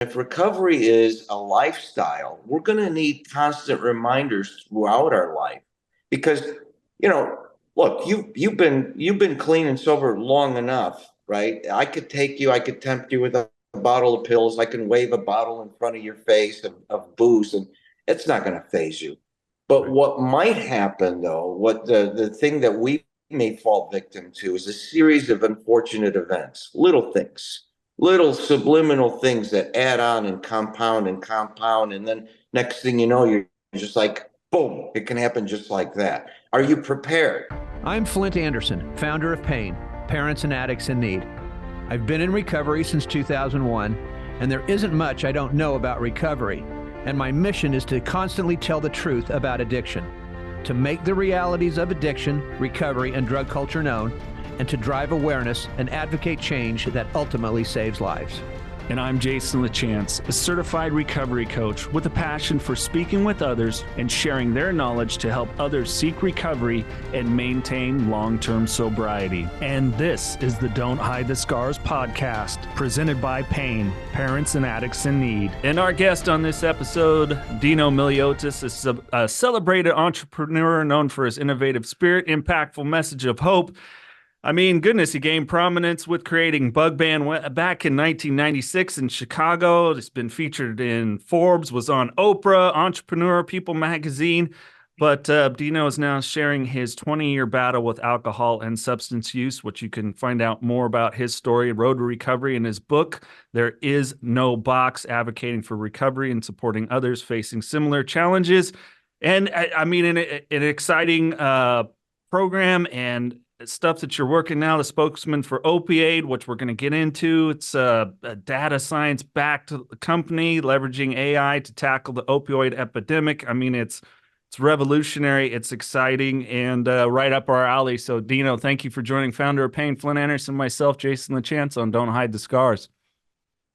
if recovery is a lifestyle, we're going to need constant reminders throughout our life because, look, you've been clean and sober long enough, right? I could tempt you with a bottle of pills. I can wave a bottle in front of your face of booze, and it's not going to phase you. But what might happen, though, what the thing that we may fall victim to is a series of unfortunate events, little things, little subliminal things that add on and compound and compound. And then next thing you know, you're just like, boom, it can happen just like that. Are you prepared? I'm Flindt Andersen, founder of PAIN, Parents and Addicts in Need. I've been in recovery since 2001, and there isn't much I don't know about recovery. And my mission is to constantly tell the truth about addiction, to make the realities of addiction, recovery, and drug culture known, and to drive awareness and advocate change that ultimately saves lives. And I'm Jason LaChance, a certified recovery coach with a passion for speaking with others and sharing their knowledge to help others seek recovery and maintain long-term sobriety. And this is the Don't Hide the Scars podcast, presented by PAIN, Parents and Addicts in Need. And our guest on this episode, Dino Miliotis, is a celebrated entrepreneur known for his innovative spirit, impactful message of hope. I mean, goodness, he gained prominence with creating Bug Band back in 1996 in Chicago. It's been featured in Forbes, was on Oprah, Entrepreneur, People magazine. But Dino is now sharing his 20-year battle with alcohol and substance use, which you can find out more about his story, Road to Recovery, in his book, There Is No Box, advocating for recovery and supporting others facing similar challenges. And I mean, an exciting program and stuff that you're working now, the spokesman for OpiAID, which we're going to get into. It's a data science backed company leveraging AI to tackle the opioid epidemic. I mean, it's revolutionary, it's exciting, and right up our alley. So Dino, thank you for joining founder of PAIN, Flindt Andersen, myself, Jason LaChance on Don't Hide the Scars.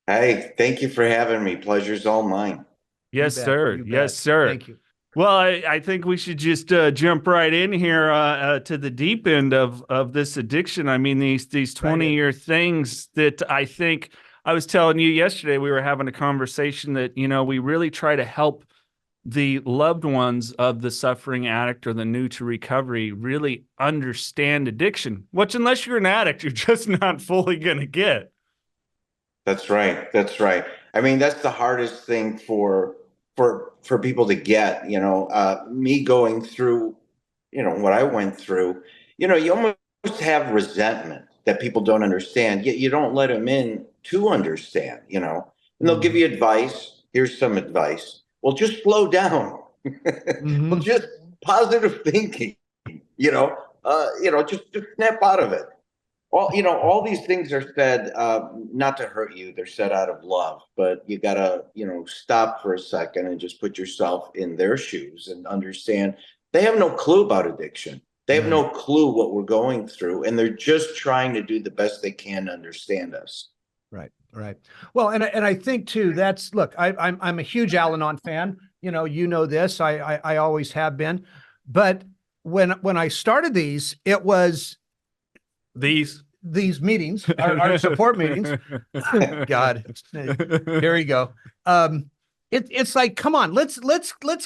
Hey, thank you for having me. Pleasure's all mine. Yes, sir. Yes, sir. Thank you. Well, I think we should just jump right in here to the deep end of this addiction. I mean, these 20-year things that I think I was telling you yesterday, we were having a conversation that, we really try to help the loved ones of the suffering addict or the new to recovery really understand addiction, which unless you're an addict, you're just not fully going to get. That's right. That's right. I mean, that's the hardest thing for people to get, me going through, what I went through, you almost have resentment that people don't understand, yet you don't let them in to understand, and they'll give you advice. Here's some advice. Well, just slow down. Well, just positive thinking, just snap out of it. All these things are said not to hurt you. They're said out of love, but you gotta, stop for a second and just put yourself in their shoes and understand they have no clue about addiction. They have no clue what we're going through, and they're just trying to do the best they can to understand us. Right. Well, and I think too, look, I'm a huge Al-Anon fan. You know this. I always have been. But when I started these, it was these meetings, our support meetings. God, here you go. It's like, come on, let's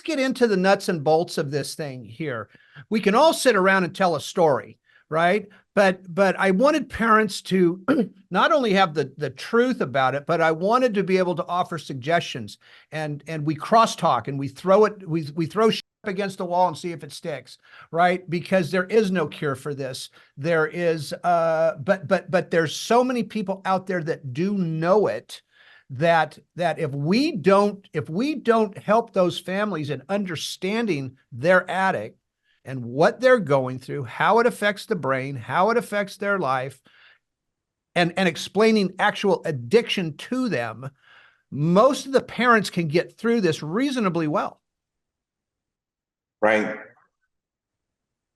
get into the nuts and bolts of this thing here. We can all sit around and tell a story, right? But I wanted parents to not only have the truth about it, but I wanted to be able to offer suggestions, and we crosstalk and we throw shit up against the wall and see if it sticks, right? Because there is no cure for this. There is, but there's so many people out there that do know it, that if we don't help those families in understanding their addict and what they're going through, how it affects the brain, how it affects their life, and explaining actual addiction to them, most of the parents can get through this reasonably well. Right.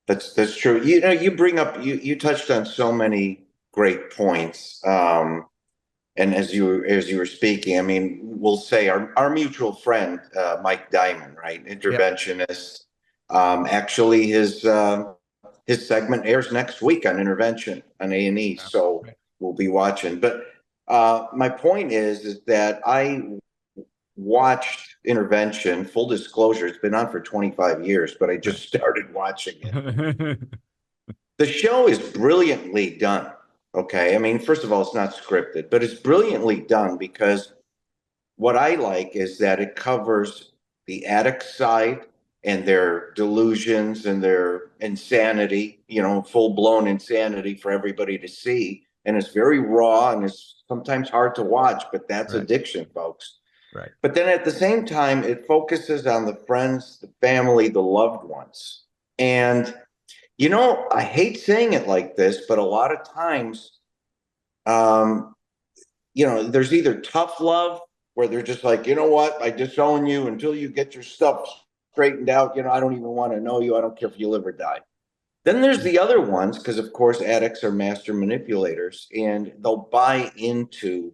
That's true. You touched on so many great points. And as you were speaking, I mean, we'll say our mutual friend, Mike Diamond, right? Interventionist. Actually, his segment airs next week on Intervention on A&E, so we'll be watching. But My point is that I watched Intervention. Full disclosure, it's been on for 25 years, but I just started watching it. The show is brilliantly done. Okay. I mean, first of all, it's not scripted, but it's brilliantly done because what I like is that it covers the addict side and their delusions and their insanity, full blown insanity for everybody to see. And it's very raw and it's sometimes hard to watch, but that's Right. addiction, folks. Right. But then at the same time, it focuses on the friends, the family, the loved ones. And, I hate saying it like this, but a lot of times, um, there's either tough love where they're just like, you know what, I disown you until you get your stuff straightened out. I don't even want to know you. I don't care if you live or die. Then there's the other ones, because of course addicts are master manipulators and they'll buy into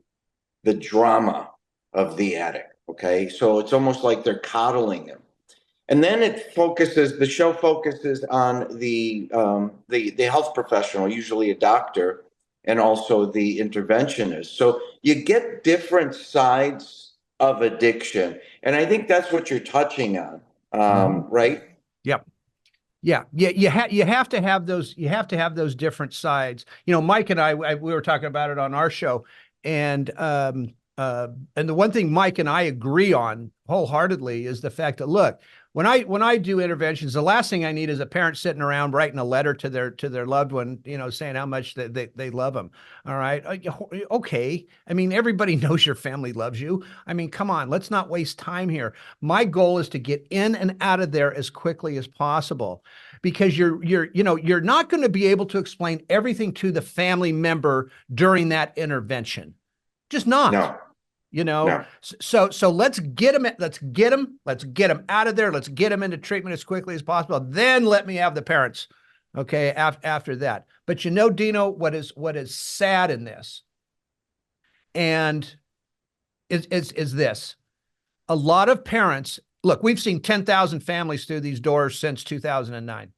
the drama of the addict. Okay. So it's almost like they're coddling him. And then the show focuses on the health professional, usually a doctor, and also the interventionist. So you get different sides of addiction, and I think that's what you're touching on, right? Yep. Yeah. You have to have those. You have to have those different sides. Mike and I we were talking about it on our show, and the one thing Mike and I agree on wholeheartedly is the fact that, look, when I do interventions, the last thing I need is a parent sitting around writing a letter to their loved one, saying how much they love them. All right. Okay. I mean, everybody knows your family loves you. I mean, come on, let's not waste time here. My goal is to get in and out of there as quickly as possible, because you're not going to be able to explain everything to the family member during that intervention. Just not. No. No. So let's get them out of there. Let's get them into treatment as quickly as possible. Then let me have the parents. Okay. After that. But Dino, what is sad in this and is this: a lot of parents, look, we've seen 10,000 families through these doors since 2009.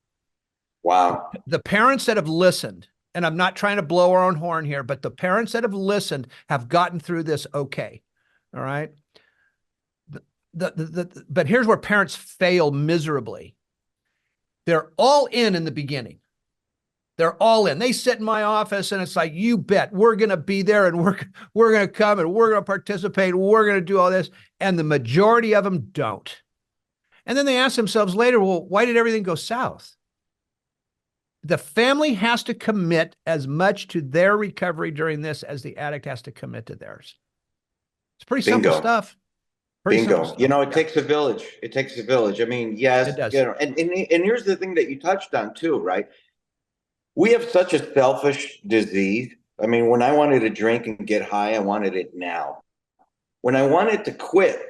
Wow. The parents that have listened, and I'm not trying to blow our own horn here, but the parents that have listened have gotten through this okay. All right. But here's where parents fail miserably. They're all in the beginning. They're all in. They sit in my office and it's like, you bet we're going to be there and we're going to come and we're going to participate. We're going to do all this. And the majority of them don't. And then they ask themselves later, well, why did everything go south? The family has to commit as much to their recovery during this as the addict has to commit to theirs. It's pretty simple stuff. Bingo. It takes a village. It takes a village. I mean, yes, it does. And here's the thing that you touched on too, right? We have such a selfish disease. I mean, when I wanted to drink and get high, I wanted it now. When I wanted to quit,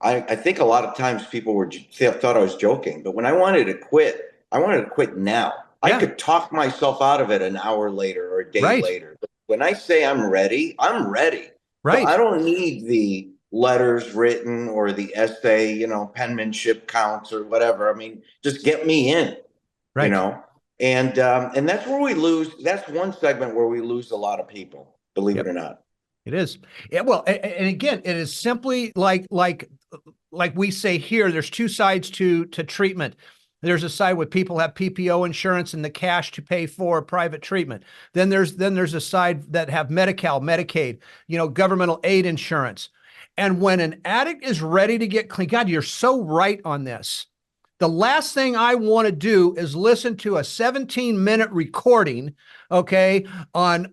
I think a lot of times people thought I was joking, but when I wanted to quit, I wanted to quit now. Yeah. I could talk myself out of it an hour later or a day later. But when I say I'm ready, I'm ready. Right. So I don't need the letters written or the essay, penmanship counts or whatever. I mean, just get me in, right. And that's where we lose. That's one segment where we lose a lot of people, believe it or not. It is. Yeah, well, and again, it is simply like we say here, there's two sides to treatment. There's a side where people have PPO insurance and the cash to pay for private treatment. Then there's a side that have Medi-Cal, Medicaid, governmental aid insurance. And when an addict is ready to get clean, God, you're so right on this. The last thing I want to do is listen to a 17-minute recording, okay, on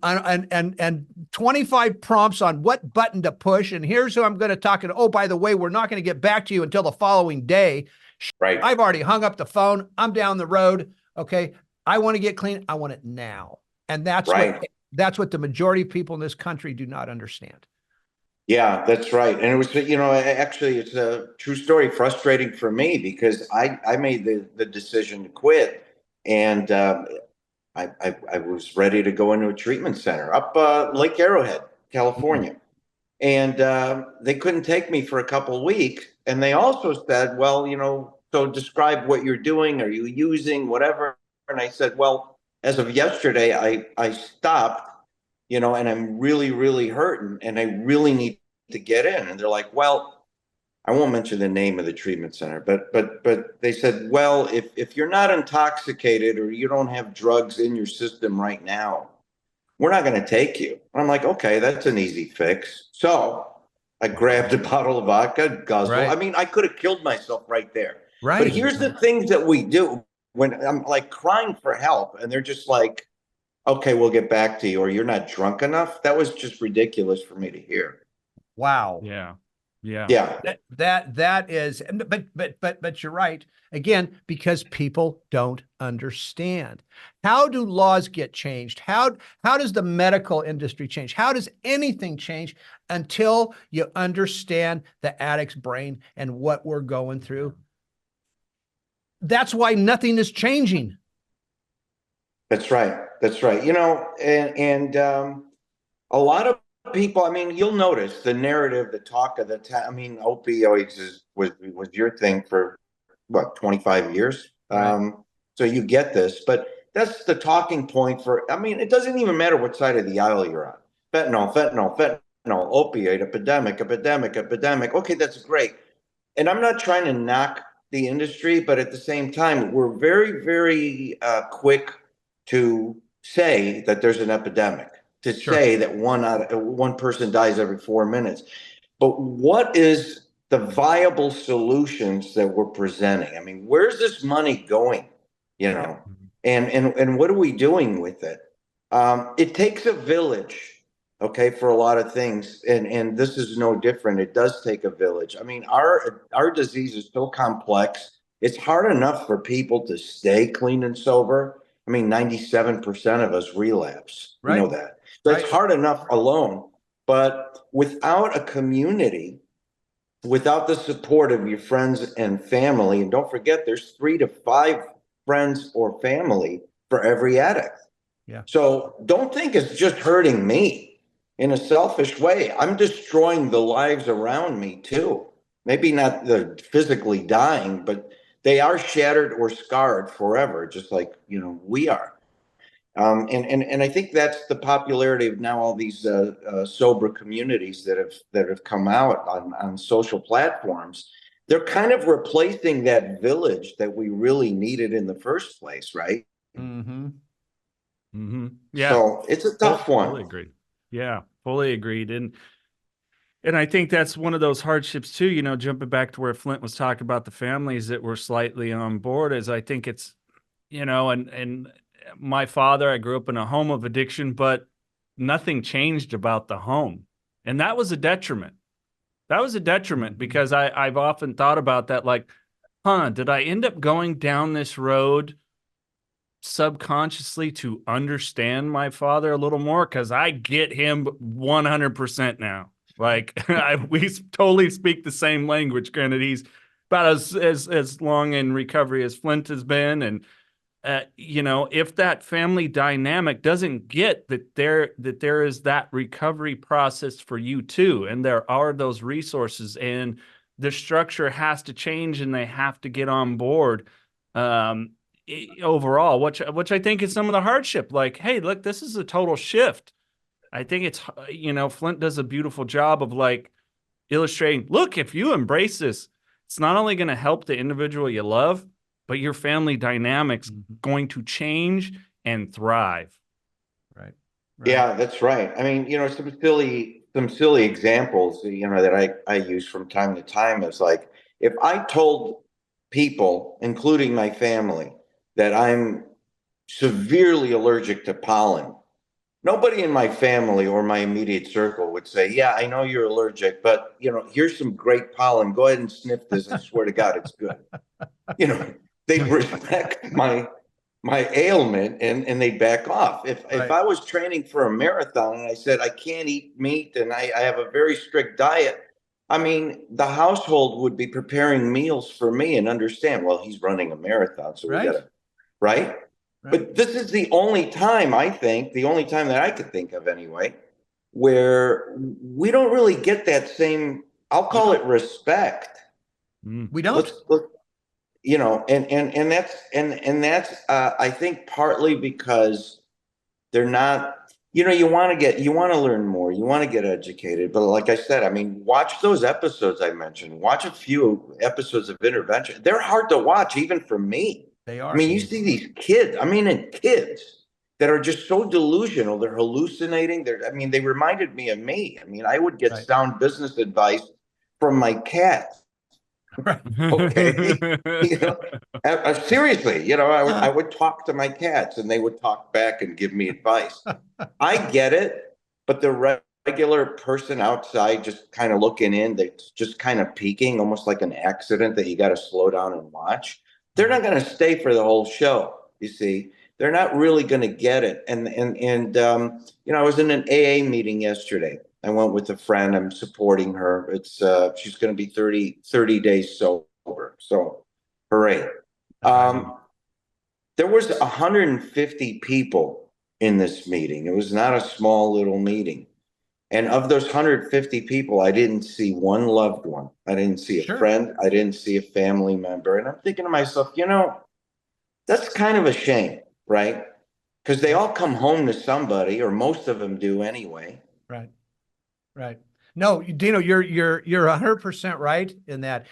25 prompts on what button to push. And here's who I'm going to talk to. Oh, by the way, we're not going to get back to you until the following day. Right. I've already hung up the phone. I'm down the road. Okay. I want to get clean. I want it now. And that's what the majority of people in this country do not understand. Yeah, that's right. And it was, actually, it's a true story, frustrating for me because I made the decision to quit, and I was ready to go into a treatment center up Lake Arrowhead, California. And they couldn't take me for a couple of weeks. And they also said, well, so describe what you're doing. Are you using whatever? And I said, well, as of yesterday, I stopped. and I'm really, really hurting and I really need to get in. And they're like, well, I won't mention the name of the treatment center, but they said, well, if you're not intoxicated or you don't have drugs in your system right now, we're not going to take you. And I'm like, okay, that's an easy fix. So I grabbed a bottle of vodka, guzzle. Right. I mean, I could have killed myself right there. But Right. here's the things that we do when I'm like crying for help and they're just like, okay, we'll get back to you, or you're not drunk enough. That was just ridiculous for me to hear. Wow. Yeah. Yeah. Yeah, That is, but you're right. Again, because people don't understand. How do laws get changed? How does the medical industry change? How does anything change until you understand the addict's brain and what we're going through? That's why nothing is changing. that's right. That's right. And a lot of people, I mean, you'll notice the narrative, the talk of the town. I mean, opioids was your thing for what, 25 years? Right. So you get this, but that's the talking point for, I mean, it doesn't even matter what side of the aisle you're on. Fentanyl, opioid, epidemic. Okay, that's great. And I'm not trying to knock the industry, but at the same time, we're very, very quick to say that there's an epidemic, to Sure. say that one person dies every 4 minutes. But what is the viable solutions that we're presenting? I mean, where's this money going? You know, and what are we doing with it? It takes a village, okay, for a lot of things, and this is no different. It does take a village. I mean, our disease is so complex. It's hard enough for people to stay clean and sober. I mean, 97% of us relapse. You know Right. that. That's Right. hard enough alone. But without a community, without the support of your friends and family, and don't forget, there's 3 to 5 friends or family for every addict. Yeah. So don't think it's just hurting me in a selfish way. I'm destroying the lives around me too. Maybe not the physically dying, but they are shattered or scarred forever, just like, we are. And I think that's the popularity of now all these sober communities that have come out on social platforms. They're kind of replacing that village that we really needed in the first place, right? Mm-hmm. Mm-hmm. Yeah. So it's a tough one. Fully agreed. Yeah, fully agreed. And I think that's one of those hardships too, jumping back to where Flindt was talking about the families that were slightly on board, is I think it's, and my father, I grew up in a home of addiction, but nothing changed about the home. And that was a detriment. That was a detriment because I've often thought about that, like, did I end up going down this road subconsciously to understand my father a little more? Because I get him 100% now. Like, we totally speak the same language. Granted, he's about as long in recovery as Flindt has been, and if that family dynamic doesn't get that there is that recovery process for you too, and there are those resources, and the structure has to change, and they have to get on board. Overall, which I think is some of the hardship. Like, hey, look, this is a total shift. I think it's, Flindt does a beautiful job of like illustrating, look, if you embrace this, it's not only going to help the individual you love, but your family dynamics going to change and thrive. Right. Yeah, that's right. I mean, some silly examples, that I use from time to time is like, if I told people, including my family, that I'm severely allergic to pollen, nobody in my family or my immediate circle would say, yeah, I know you're allergic, but here's some great pollen. Go ahead and sniff this. I swear to God, it's good. You know, they respect my ailment and they back off. If I was training for a marathon and I said I can't eat meat and I have a very strict diet, I mean, the household would be preparing meals for me and understand, well, he's running a marathon, so we Right. gotta, right? But this is the only time, I think, the only time that I could think of anyway, where we don't really get that same, I'll call it respect. We don't. Let's and that's I think partly because they're not you want to learn more, you want to get educated. But like I said, I mean, watch those episodes I mentioned, watch a few episodes of intervention. They're hard to watch, even for me. They I are. mean, you see these kids, I mean, and kids that are just so delusional. They're hallucinating. I mean, they reminded me of me. I mean, I would get Right. sound business advice from my cat. Right. Okay. Seriously, I would talk to my cats and they would talk back and give me advice. I get it, but the regular person outside just kind of looking in, that's just kind of peeking, almost like an accident that you got to slow down and watch. They're not going to stay for the whole show. You see, they're not really going to get it. And I was in an AA meeting yesterday. I went with a friend. I'm supporting her. She's going to be 30 days sober. So, hooray. There was 150 people in this meeting. It was not a small little meeting. And of those 150 people, I didn't see one loved one. I didn't see a friend. I didn't see a family member. And I'm thinking to myself, that's kind of a shame, right? Because they all come home to somebody, or most of them do anyway. Right. Right. No, Dino, you're 100% right in that.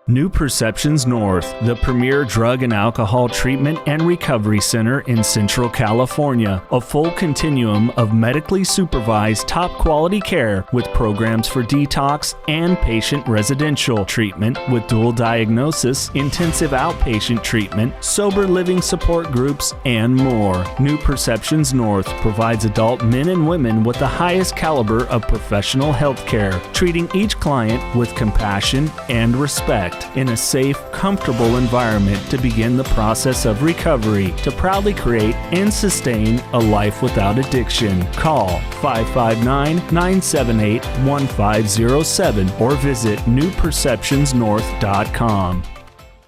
New Perceptions North, the premier drug and alcohol treatment and recovery center in Central California. A full continuum of medically supervised top quality care with programs for detox and patient residential treatment with dual diagnosis, intensive outpatient treatment, sober living support groups, and more. New Perceptions North provides adult men and women with the highest caliber of professional health care, treating each client with compassion and respect, in a safe, comfortable environment to begin the process of recovery to proudly create and sustain a life without addiction. Call 559-978-1507 or visit newperceptionsnorth.com.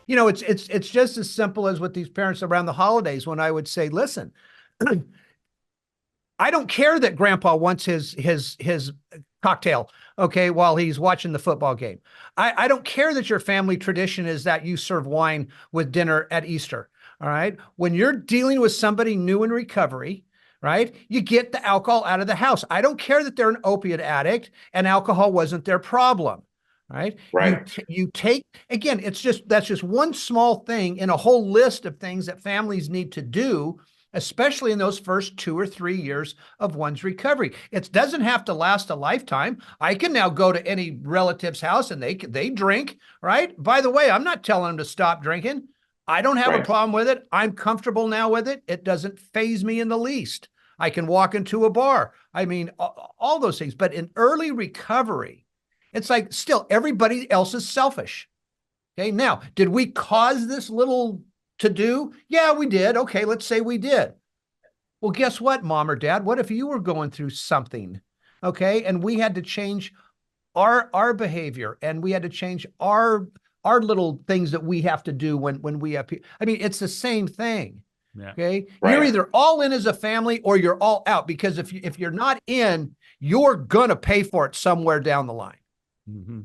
It's just as simple as with these parents around the holidays when I would say, listen, I don't care that grandpa wants his cocktail, okay, while he's watching the football game. I don't care that your family tradition is that you serve wine with dinner at Easter, all right? When you're dealing with somebody new in recovery, right, you get the alcohol out of the house. I don't care that they're an opiate addict and alcohol wasn't their problem, right? You take, again, that's just one small thing in a whole list of things that families need to do, especially in those first 2 or 3 years of one's recovery. It doesn't have to last a lifetime. I can now go to any relative's house and they drink, right? By the way, I'm not telling them to stop drinking. I don't have a problem with it. I'm comfortable now with it. It doesn't faze me in the least. I can walk into a bar. I mean, all those things. But in early recovery, it's like still everybody else is selfish. Okay, now, did we cause this little to do? Yeah, we did. Okay, let's say we did. Well, guess what, mom or dad? What if you were going through something, okay, and we had to change our behavior and we had to change our little things that we have to do when we have, I mean, it's the same thing. Yeah. Okay, you're either all in as a family or you're all out, because if you're not in, you're gonna pay for it somewhere down the line. Mm-hmm.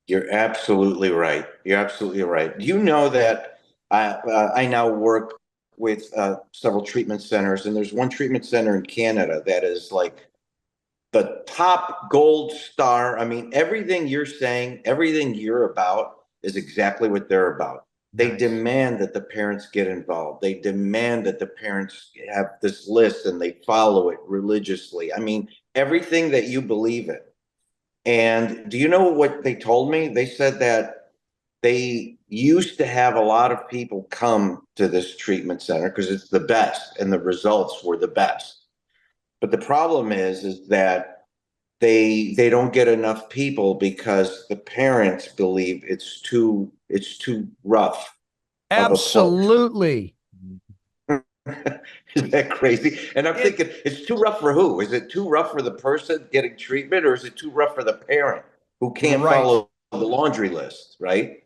You're absolutely right. You're absolutely right. You know that I now work with several treatment centers, and there's one treatment center in Canada that is like the top gold star. I mean, everything you're saying, everything you're about is exactly what they're about. They demand that the parents get involved. They demand that the parents have this list and they follow it religiously. I mean, everything that you believe in. And do you know what they told me? They said that they used to have a lot of people come to this treatment center because it's the best and the results were the best. But the problem is that they don't get enough people because the parents believe it's too rough. Absolutely. Is that crazy? And I'm thinking, it's too rough for who? Is it too rough for the person getting treatment, or is it too rough for the parent who can't follow the laundry list, right?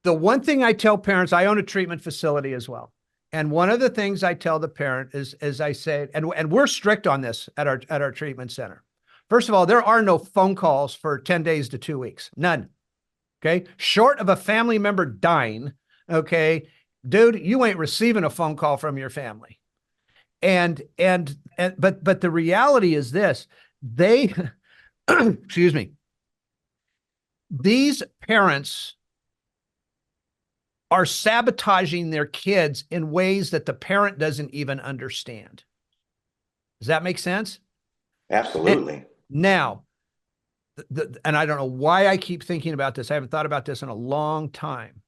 The one thing I tell parents, I own a treatment facility as well. And one of the things I tell the parent is, as I say, and we're strict on this at our treatment center. First of all, there are no phone calls for 10 days to 2 weeks. None. Okay. Short of a family member dying. Okay. Dude, you ain't receiving a phone call from your family. But the reality is this, they, excuse me, these parents are sabotaging their kids in ways that the parent doesn't even understand. Does that make sense? Absolutely. Now, and I don't know why I keep thinking about this. I haven't thought about this in a long time.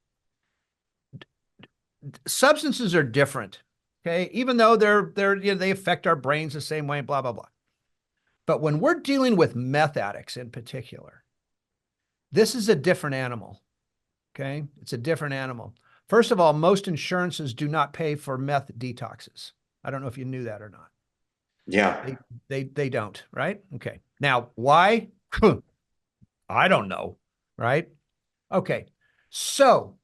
Substances are different, okay? Even though they affect our brains the same way, blah, blah, blah. But when we're dealing with meth addicts in particular, this is a different animal, okay? It's a different animal. First of all, most insurances do not pay for meth detoxes. I don't know if you knew that or not. Yeah. They don't, right? Okay. Now, why? I don't know, right? Okay. So,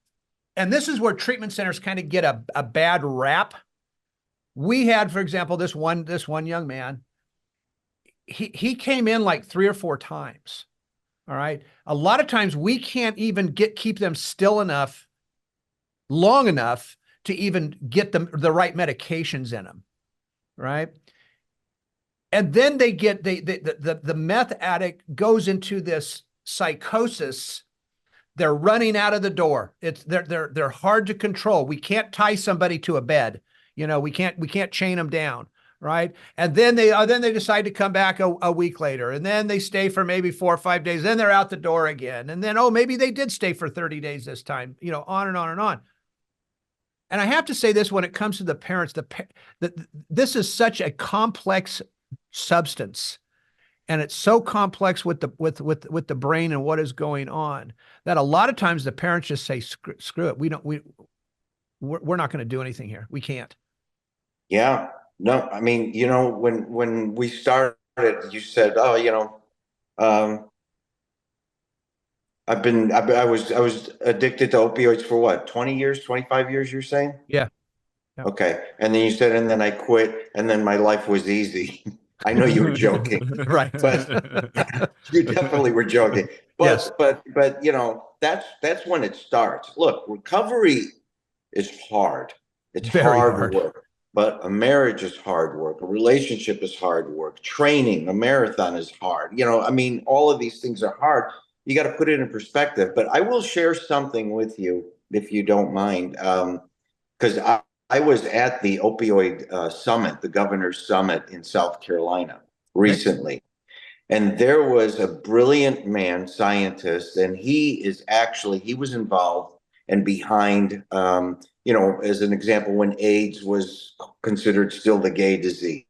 and this is where treatment centers kind of get a bad rap. We had, for example, this one young man, he came in like 3 or 4 times. All right. A lot of times we can't even keep them still enough, long enough to even get them the right medications in them. Right. And then they get the meth addict goes into this psychosis. They're running out of the door. They're hard to control. We can't tie somebody to a bed. We can't chain them down, right? And then they decide to come back a week later, and then they stay for maybe 4 or 5 days. Then they're out the door again, and then maybe they did stay for 30 days this time. On and on and on. And I have to say this when it comes to the parents, this is such a complex substance. And it's so complex with the brain and what is going on that a lot of times the parents just say, screw it. We're not going to do anything here. We can't. Yeah. No, I mean, when we started, you said, oh, I was addicted to opioids for what, 20 years, 25 years, you're saying? Yeah. Yeah. Okay. And then you said, and then I quit, and then my life was easy. I know you were joking, right? But you definitely were joking. But yes. but that's when it starts. Look, recovery is hard. It's Very hard hard work. But a marriage is hard work. A relationship is hard work. Training, a marathon is hard. I mean, all of these things are hard. You got to put it in perspective. But I will share something with you, if you don't mind, because I was at the opioid summit, the governor's summit in South Carolina recently. Okay. And there was a brilliant man, scientist, and he was involved and behind, as an example, when AIDS was considered still the gay disease,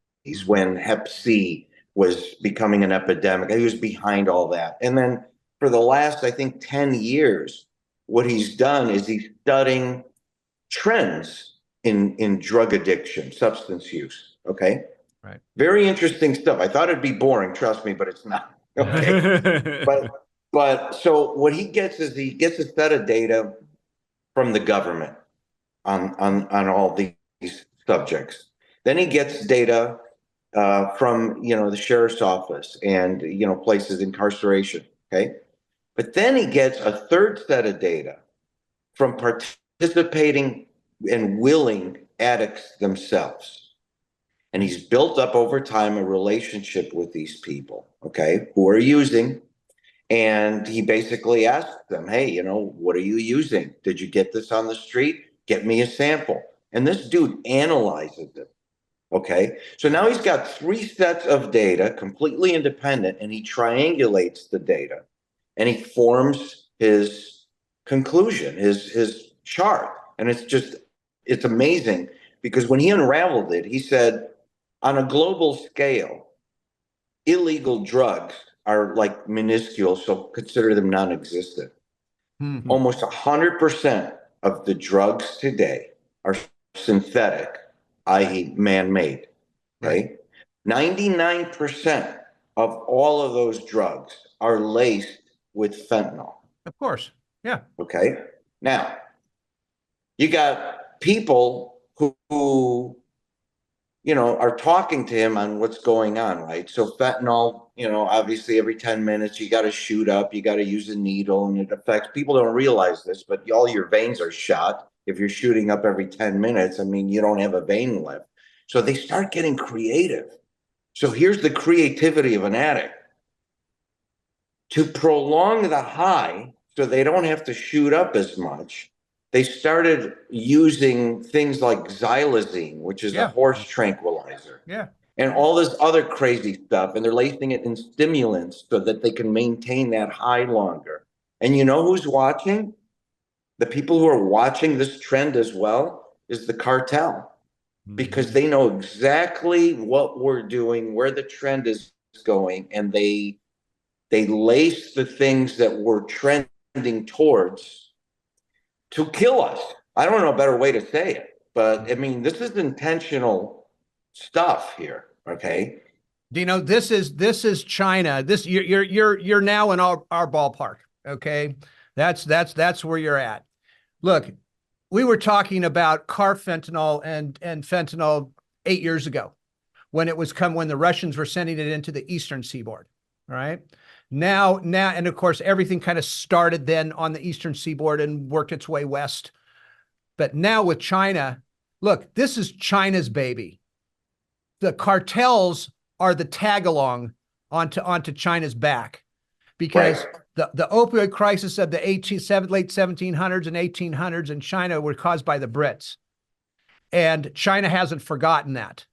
when Hep C was becoming an epidemic. He was behind all that. And then for the last, I think, 10 years, what he's done is he's studying trends in drug addiction, substance use. Okay. Right. Very interesting stuff. I thought it'd be boring, trust me, but it's not. Okay. but so what he gets is he gets a set of data from the government on all these subjects. Then he gets data from the sheriff's office and places incarceration. Okay. But then he gets a third set of data from participating and willing addicts themselves. And he's built up over time a relationship with these people, okay, who are using. And he basically asks them, hey, what are you using? Did you get this on the street? Get me a sample. And this dude analyzes it, okay? So now he's got 3 sets of data, completely independent, and he triangulates the data. And he forms his conclusion, his chart. And it's amazing because when he unraveled it, he said, on a global scale, illegal drugs are like minuscule, so consider them non-existent. Mm-hmm. Almost 100% of the drugs today are synthetic, i.e. man-made, okay? Right. 99% of all of those drugs are laced with fentanyl. Of course, yeah. Okay, now, you got people who are talking to him on what's going on, right? So fentanyl, obviously every 10 minutes, you got to shoot up, you got to use a needle, and it affects, people don't realize this, but all your veins are shot. If you're shooting up every 10 minutes, I mean, you don't have a vein left. So they start getting creative. So here's the creativity of an addict. To prolong the high so they don't have to shoot up as much, they started using things like xylazine, which is a Yeah. horse tranquilizer, Yeah. and all this other crazy stuff. And they're lacing it in stimulants so that they can maintain that high longer. And you know who's watching? The people who are watching this trend as well is the cartel, because they know exactly what we're doing, where the trend is going, and they lace the things that we're trending towards to kill us. I don't know a better way to say it, but I mean, this is intentional stuff here. Okay. Dino, this is China. This you're now in our ballpark. Okay. That's where you're at. Look, we were talking about carfentanil and fentanyl 8 years ago when the Russians were sending it into the eastern seaboard. Right. Now, and of course, everything kind of started then on the eastern seaboard and worked its way west. But now with China, look, this is China's baby. The cartels are the tag along onto China's back, because the opioid crisis of the late 1700s and 1800s in China were caused by the Brits. And China hasn't forgotten that.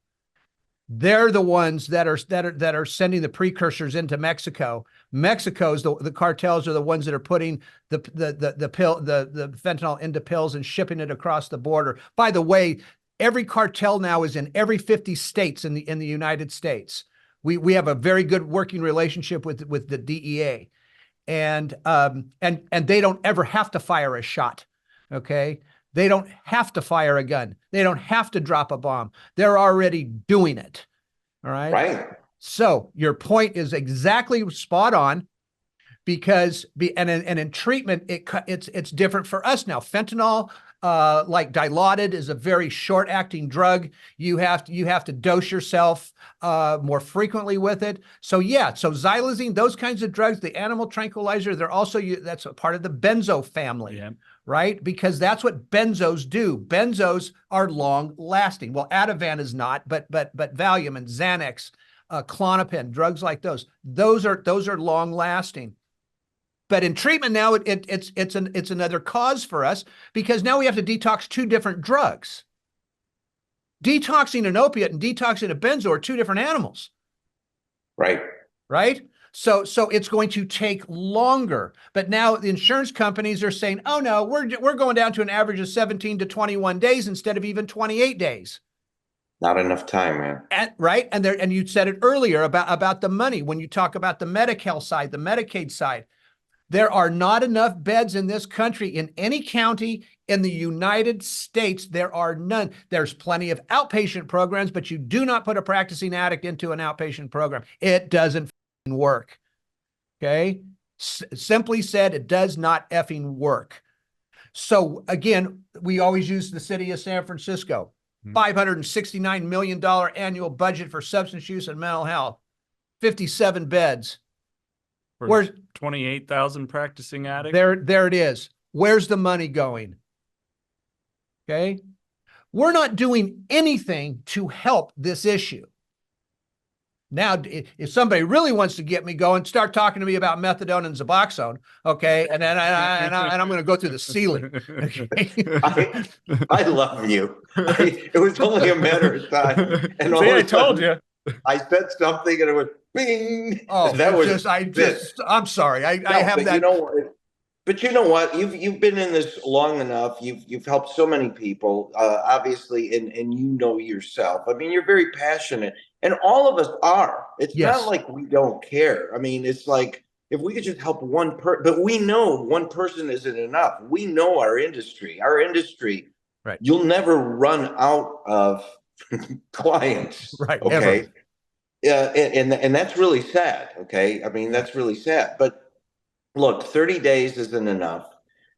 They're the ones that are sending the precursors into Mexico. Mexico's the cartels are the ones that are putting the fentanyl into pills and shipping it across the border. By the way, every cartel now is in every 50 states in the United States. We have a very good working relationship with the DEA, and they don't ever have to fire a shot. Okay. They don't have to fire a gun. They don't have to drop a bomb. They're already doing it. All right. Right. So your point is exactly spot on, because in treatment, it's different for us now. Fentanyl, like Dilaudid, is a very short acting drug. You have to dose yourself more frequently with it. So yeah, so xylazine, those kinds of drugs, the animal tranquilizer, that's a part of the benzo family. Yeah. Right? Because that's what benzos do. Benzos are long lasting. Well, Ativan is not, but Valium and Xanax, Klonopin, drugs like those are long lasting. But in treatment now, it's another cause for us, because now we have to detox two different drugs. Detoxing an opiate and detoxing a benzo are two different animals. Right. Right? So it's going to take longer. But now the insurance companies are saying, oh no, we're going down to an average of 17 to 21 days instead of even 28 days. Not enough time, man. Right? And you said it earlier about the money. When you talk about the Medi-Cal side, the Medicaid side, there are not enough beds in this country, in any county in the United States. There are none. There's plenty of outpatient programs, but you do not put a practicing addict into an outpatient program. It doesn't work. Okay. Simply said, it does not effing work. So again, we always use the city of San Francisco, $569 million annual budget for substance use and mental health, 57 beds. Where's 28,000 practicing addicts? There it is. Where's the money going? Okay. We're not doing anything to help this issue. Now, if somebody really wants to get me going, start talking to me about methadone and Suboxone, okay? And then I'm going to go through the ceiling. Okay? I love you. It was only a matter of time. And See, I told you. I said something and it was bing. Oh, I'm sorry. I have that. You know what? But you know what? You've been in this long enough. You've helped so many people, obviously, and you know yourself. I mean, you're very passionate, and all of us are. It's not like we don't care. I mean, it's like if we could just help one person, but we know one person isn't enough. We know our industry. Right. You'll never run out of clients. Right. Okay. Ever. Yeah, and that's really sad. Okay. I mean, that's really sad. But look, 30 days isn't enough.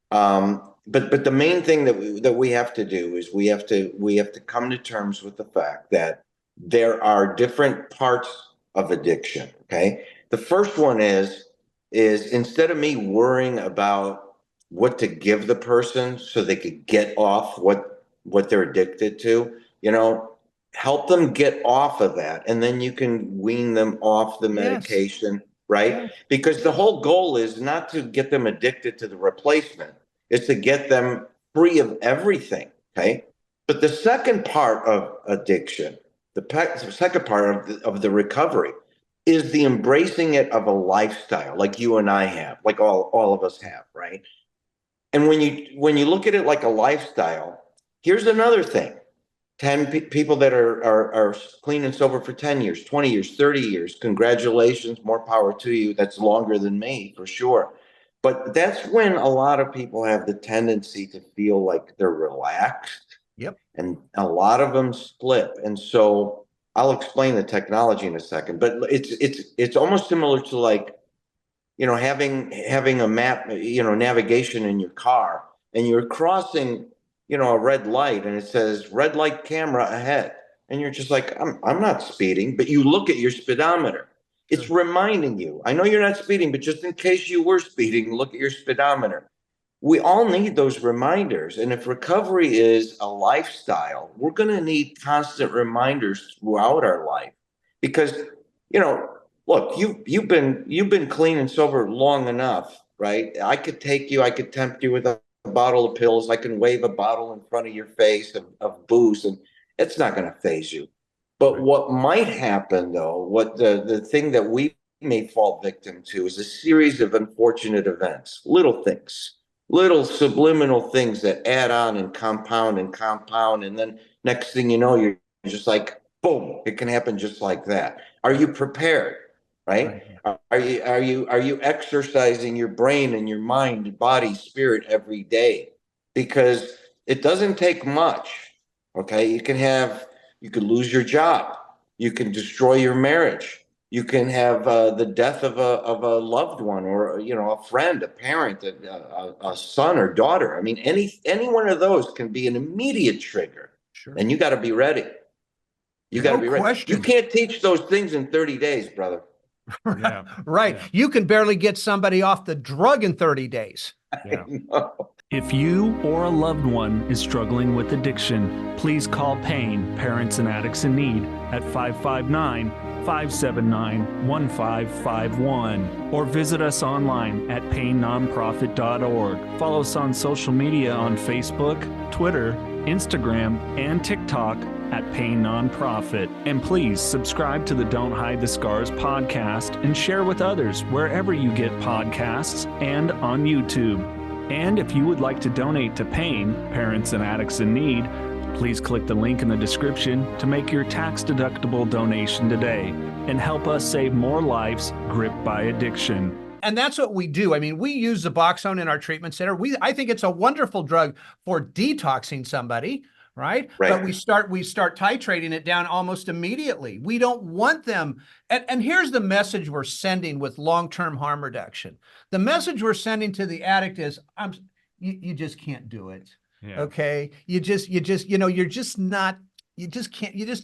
But the main thing that we have to do is we have to come to terms with the fact that there are different parts of addiction. Okay. The first one is instead of me worrying about what to give the person so they could get off what they're addicted to, you know, help them get off of that, and then you can wean them off the Yes. medication, right? Yes. Because the whole goal is not to get them addicted to the replacement, it's to get them free of everything, okay? But the second part of addiction, the second part of the recovery is the embracing it of a lifestyle like you and I have, like all of us have, right? And when you look at it like a lifestyle, here's another thing. 10 people that are clean and sober for 10 years, 20 years, 30 years. Congratulations, more power to you. That's longer than me for sure. But that's when a lot of people have the tendency to feel like they're relaxed, Yep. and a lot of them slip. And so I'll explain the technology in a second, but it's almost similar to like, having a map, navigation in your car, and you're crossing, a red light, and it says red light camera ahead, and you're just like, I'm not speeding, but you look at your speedometer. Sure. It's reminding you, I know you're not speeding, but just in case you were speeding, look at your speedometer. We all need those reminders. And if recovery is a lifestyle, we're going to need constant reminders throughout our life. Because, you know, look, you've been clean and sober long enough, right? I could tempt you with a bottle of pills. I can wave a bottle in front of your face of booze, and it's not going to phase you. But what might happen, though, what the thing that we may fall victim to is a series of unfortunate events, little things, little subliminal things that add on and compound. And then next thing you know, you're just like, boom, it can happen just like that. Are you prepared? Right? Are you exercising your brain and your mind, body, spirit every day? Because it doesn't take much. Okay. You could lose your job. You can destroy your marriage. You can have the death of a loved one, or a friend, a parent, a son or daughter. I mean, any one of those can be an immediate trigger, Sure. and you got to be ready. You got to No be ready. question. You can't teach those things in 30 days, brother. Yeah. Right. Yeah. You can barely get somebody off the drug in 30 days. Yeah. If you or a loved one is struggling with addiction, please call PAIN, Parents and Addicts in Need, at 559-579-1551, or visit us online at painnonprofit.org. Follow us on social media on Facebook, Twitter, Instagram, and TikTok at Pain Nonprofit. And please subscribe to the Don't Hide the Scars podcast and share with others wherever you get podcasts and on YouTube. And if you would like to donate to PAIN, Parents and Addicts in Need, please click the link in the description to make your tax-deductible donation today and help us save more lives gripped by addiction. And that's what we do. I mean, we use Suboxone in our treatment center. I think it's a wonderful drug for detoxing somebody, right? But we start titrating it down almost immediately. We don't want them. And here's the message we're sending with long-term harm reduction. The message we're sending to the addict is, you just can't do it. Yeah. Okay. You just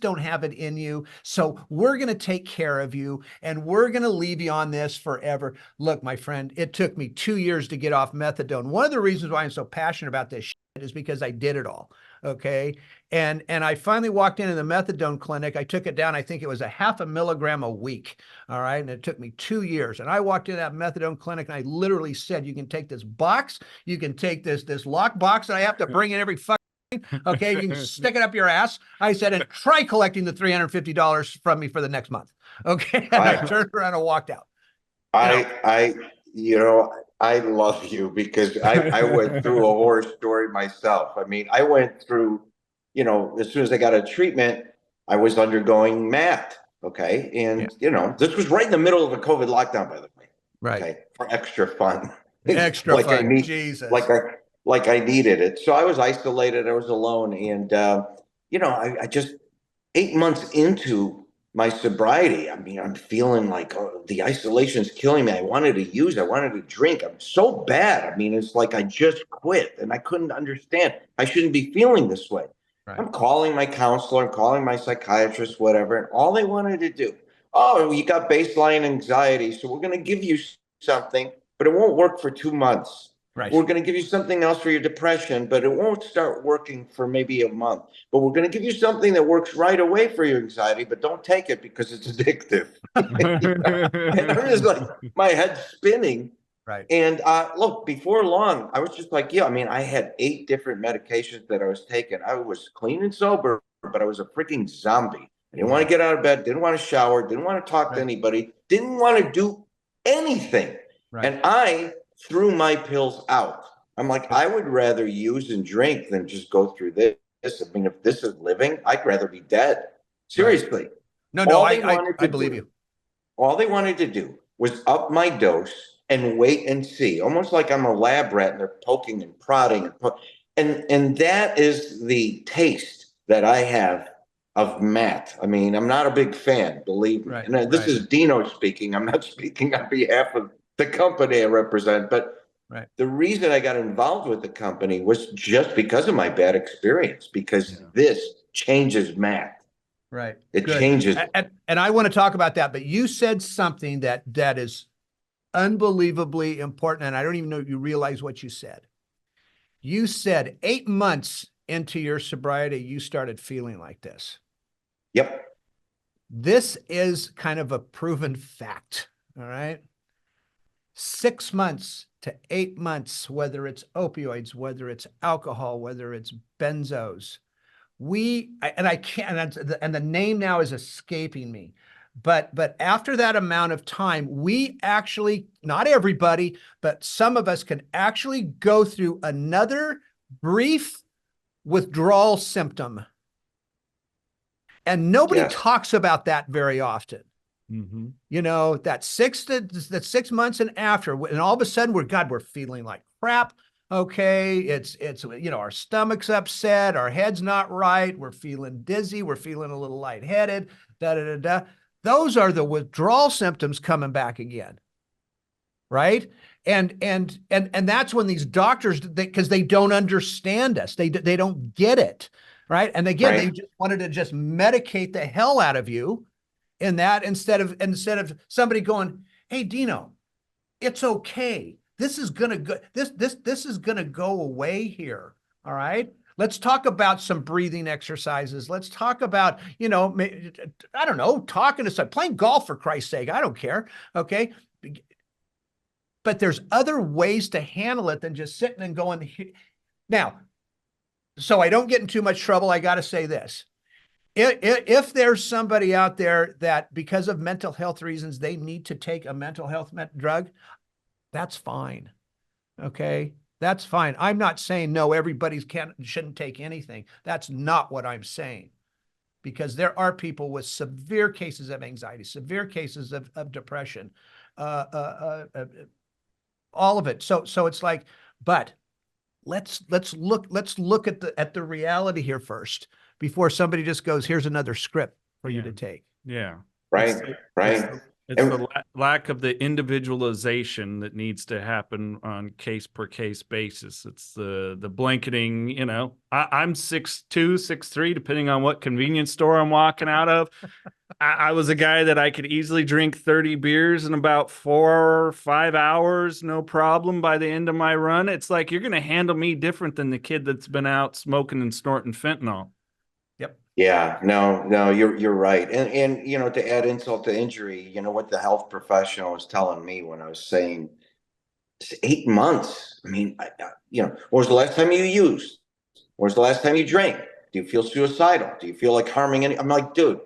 don't have it in you. So we're going to take care of you, and we're going to leave you on this forever. Look, my friend, it took me 2 years to get off methadone. One of the reasons why I'm so passionate about this shit is because I did it all. Okay. And I finally walked into the methadone clinic. I took it down. I think it was 0.5 milligram a week. All right. And it took me 2 years. And I walked into that methadone clinic, and I literally said, you can take this box, you can take this lock box that I have to bring in every fucking, okay, you can stick it up your ass. I said, and try collecting the $350 from me for the next month. Okay. And I turned around and walked out. I love you, because I went through a horror story myself. I mean, I went through, as soon as I got a treatment, I was undergoing MAT. Okay. And, this was right in the middle of a COVID lockdown, by the way. Right. Okay. For extra fun. Extra fun. Jesus. Like I needed it. So I was isolated. I was alone. And, I just 8 months into my sobriety, I mean, I'm feeling like the isolation is killing me. I wanted to drink. I'm so bad. I mean, it's like I just quit, and I couldn't understand. I shouldn't be feeling this way. Right. I'm calling my counselor, I'm calling my psychiatrist, whatever. And all they wanted to do, oh, you got baseline anxiety, so we're going to give you something, but it won't work for 2 months. Right. We're going to give you something else for your depression, but it won't start working for maybe a month. But we're going to give you something that works right away for your anxiety, but don't take it because it's addictive. And I'm just like, my head's spinning. Right. And look, before long, I was just like, yeah, I mean, I had 8 different medications that I was taking. I was clean and sober, but I was a freaking zombie. I didn't want to get out of bed, didn't want to shower, didn't want to talk to anybody, didn't want to do anything. Right. And I threw my pills out. I'm like, I would rather use and drink than just go through this. I mean, if this is living, I'd rather be dead. Seriously. No, I believe you. All they wanted to do was up my dose and wait and see, almost like I'm a lab rat and they're poking and prodding and that is the taste that I have of Matt. I mean, I'm not a big fan, believe me. Right, And this is Dino speaking. I'm not speaking on behalf of the company I represent, but the reason I got involved with the company was just because of my bad experience, because this changes Matt. Right. It changes. And I want to talk about that, but you said something that is unbelievably important, and I don't even know if you realize what you said. You said 8 months into your sobriety, you started feeling like this. Yep. This is kind of a proven fact, all right? 6 months to 8 months, whether it's opioids, whether it's alcohol, whether it's benzos, I can't, and the name now is escaping me, but after that amount of time, we actually, not everybody, but some of us can actually go through another brief withdrawal symptom. And nobody talks about that very often. Mm-hmm. You know, that 6 months and after, and all of a sudden we're feeling like crap. Okay, it's you know, our stomach's upset, our head's not right, we're feeling dizzy, we're feeling a little lightheaded, Those are the withdrawal symptoms coming back again, right? And that's when these doctors, because they don't understand us, they don't get it, right? And again, they just wanted to just medicate the hell out of you in that instead of somebody going, hey, Dino, it's okay. This is gonna go. This is gonna go away here. All right. Let's talk about some breathing exercises. Let's talk about, you know, I don't know, talking to somebody, playing golf for Christ's sake. I don't care. Okay. But there's other ways to handle it than just sitting and going. Now, so I don't get in too much trouble, I got to say this. If there's somebody out there that because of mental health reasons, they need to take a mental health drug, that's fine. Okay. That's fine. I'm not saying no, everybody shouldn't take anything. That's not what I'm saying. Because there are people with severe cases of anxiety, severe cases of depression, all of it. So it's like, but let's look at the reality here first before somebody just goes, here's another script for you to take. Yeah. Right. It's the lack of the individualization that needs to happen on case per case basis. It's the blanketing, you know, I'm 6'2", 6'3", depending on what convenience store I'm walking out of. I was a guy that I could easily drink 30 beers in about 4 or 5 hours, no problem by the end of my run. It's like, you're going to handle me different than the kid that's been out smoking and snorting fentanyl. Yep. Yeah, no, you're right. And you know, to add insult to injury, you know what the health professional was telling me when I was saying it's 8 months. I mean, you know, when was the last time you used? When was the last time you drank? Do you feel suicidal? Do you feel like harming any? I'm like, dude,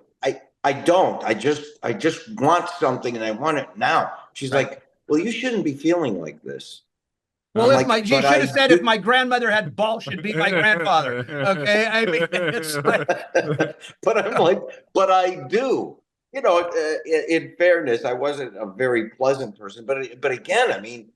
I don't. I just want something and I want it now. She's like, well, you shouldn't be feeling like this. Well, she should have said, if my grandmother had balls, she'd be my grandfather. Okay. I mean, it's like... but I'm like, but I do. You know, in fairness, I wasn't a very pleasant person, but again, I mean,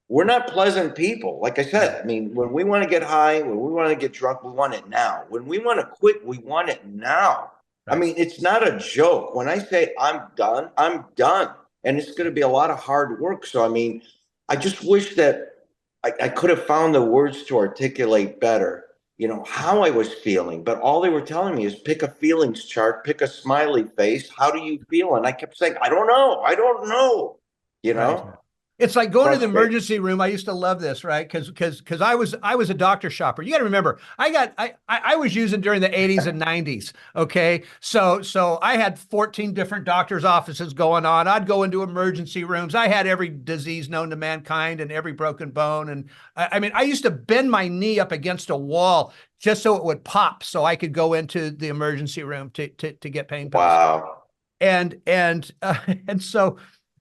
we're not pleasant people. Like I said, I mean, when we want to get high, when we want to get drunk, we want it now. When we want to quit, we want it now. I mean, it's not a joke. When I say I'm done, I'm done. And it's going to be a lot of hard work. So, I mean, I just wish that I could have found the words to articulate better, you know, how I was feeling. But all they were telling me is pick a feelings chart, pick a smiley face. How do you feel? And I kept saying, I don't know. You know? It's like going to the Frustrating. emergency room. I used to love this, right? Because I was a doctor shopper. You got to remember, I was using during the 80s and 90s. Okay, so I had 14 different doctors' offices going on. I'd go into emergency rooms. I had every disease known to mankind and every broken bone. And I mean, I used to bend my knee up against a wall just so it would pop, so I could go into the emergency room to get pain pills. Wow. And so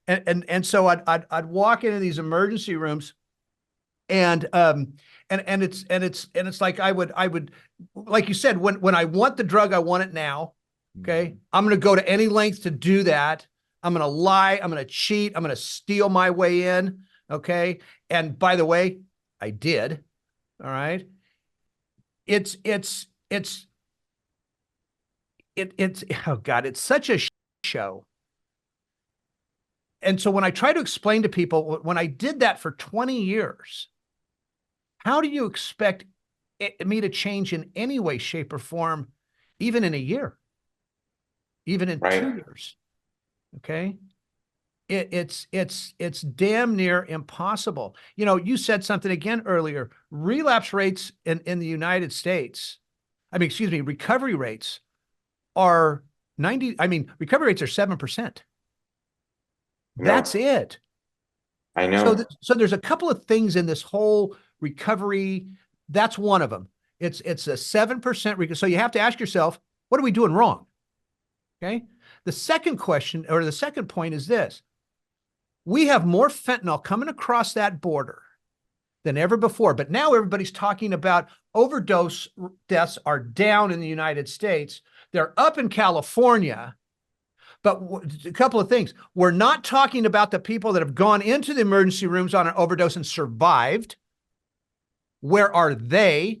I'd walk into these emergency rooms, and it's like I would, like you said, when I want the drug, I want it now. Okay, I'm going to go to any length to do that. I'm going to lie. I'm going to cheat. I'm going to steal my way in. Okay, and by the way, I did. All right. It's oh God, it's such a show. And so when I try to explain to people, when I did that for 20 years, how do you expect me to change in any way, shape, or form, even in a year, even in 2 years? Okay. It's damn near impossible. You know, you said something again earlier, relapse rates in the United States, excuse me, recovery rates are recovery rates are 7%. That's it. I know. So there's a couple of things in this whole recovery. That's one of them. It's a 7%. So you have to ask yourself, what are we doing wrong? Okay. The second question, or the second point, is this: we have more fentanyl coming across that border than ever before. But now everybody's talking about overdose deaths are down in the United States. They're up in California. But a couple of things. We're not talking about the people that have gone into the emergency rooms on an overdose and survived. Where are they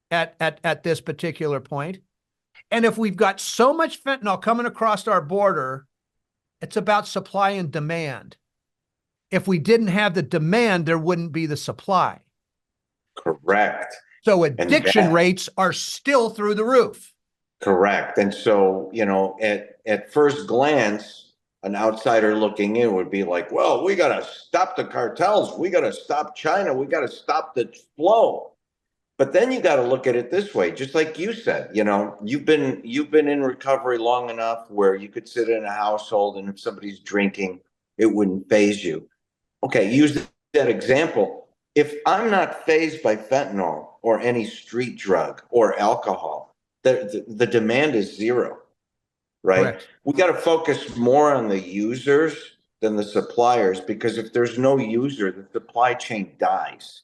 at this particular point? And if we've got so much fentanyl coming across our border, it's about supply and demand. If we didn't have the demand, there wouldn't be the supply. Correct. So addiction rates are still through the roof. Correct. And so, you know, at first glance, an outsider looking in would be like, well, we got to stop the cartels. We got to stop China. We got to stop the flow. But then you got to look at it this way, just like you said, you know, you've been in recovery long enough where you could sit in a household and if somebody's drinking, it wouldn't faze you. Okay, use that example. If I'm not fazed by fentanyl or any street drug or alcohol, the demand is zero, right? Correct. We got to focus more on the users than the suppliers, because if there's no user, the supply chain dies.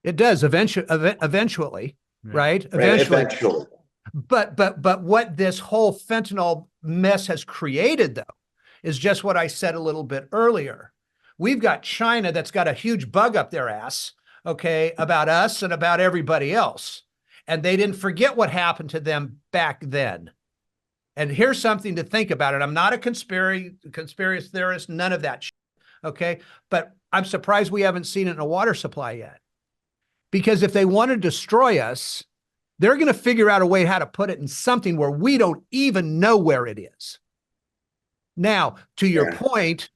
It does eventually, right? Eventually. But what this whole fentanyl mess has created, though, is just what I said a little bit earlier. We've got China that's got a huge bug up their ass, okay, about us and about everybody else. And they didn't forget what happened to them back then. And here's something to think about. And I'm not a conspiracy theorist, none of that shit, okay? But I'm surprised we haven't seen it in a water supply yet. Because if they want to destroy us, they're going to figure out a way how to put it in something where we don't even know where it is. Now, to your point,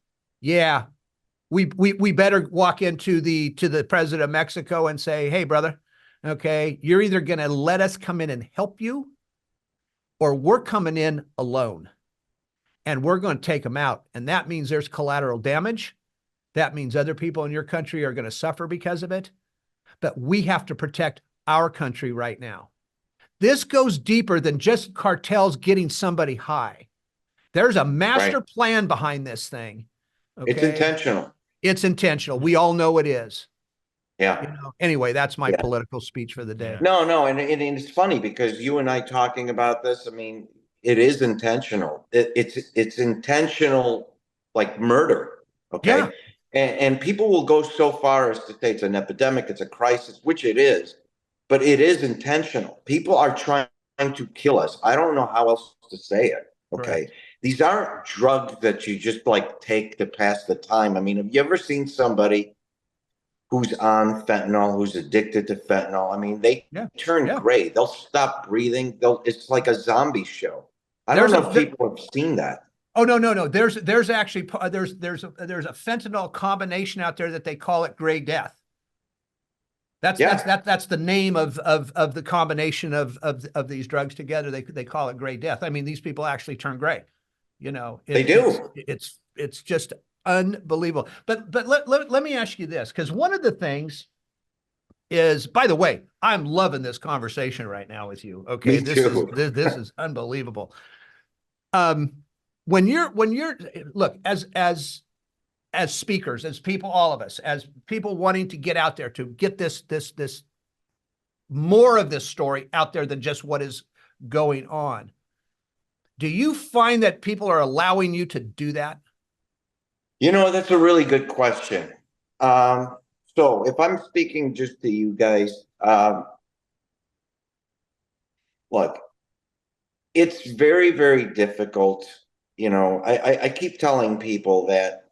we better walk to the president of Mexico and say, hey, brother, okay, you're either going to let us come in and help you, or we're coming in alone and we're going to take them out. And that means there's collateral damage. That means other people in your country are going to suffer because of it. But we have to protect our country right now. This goes deeper than just cartels getting somebody high. There's a master plan behind this thing. Okay? It's intentional. It's intentional. We all know it is. Yeah. You know? Anyway, that's my political speech for the day. No, and it's funny because you and I talking about this, I mean, it is intentional. It's intentional, like murder. Okay. Yeah. And people will go so far as to say it's an epidemic, it's a crisis, which it is, but it is intentional. People are trying to kill us. I don't know how else to say it. Okay. Right. These aren't drugs that you just like take to pass the time. I mean, have you ever seen somebody who's on fentanyl, who's addicted to fentanyl? I mean, they turn gray. They'll stop breathing. It's like a zombie show. I don't know if people have seen that. Oh, no, no, no. There's actually there's a fentanyl combination out there that they call it gray death. Yeah, That's the name of the combination of these drugs together. They call it gray death. I mean, these people actually turn gray. You know, they do. it's just unbelievable. But let me ask you this, because one of the things is, by the way, I'm loving this conversation right now with you. Okay, Me too. this is unbelievable. Um, when you're look, as speakers, as people, all of us, as people wanting to get out there to get this more of this story out there than just what is going on. Do you find that people are allowing you to do that? That's a really good question. So if I'm speaking just to you guys, look, it's very, very difficult. I keep telling people that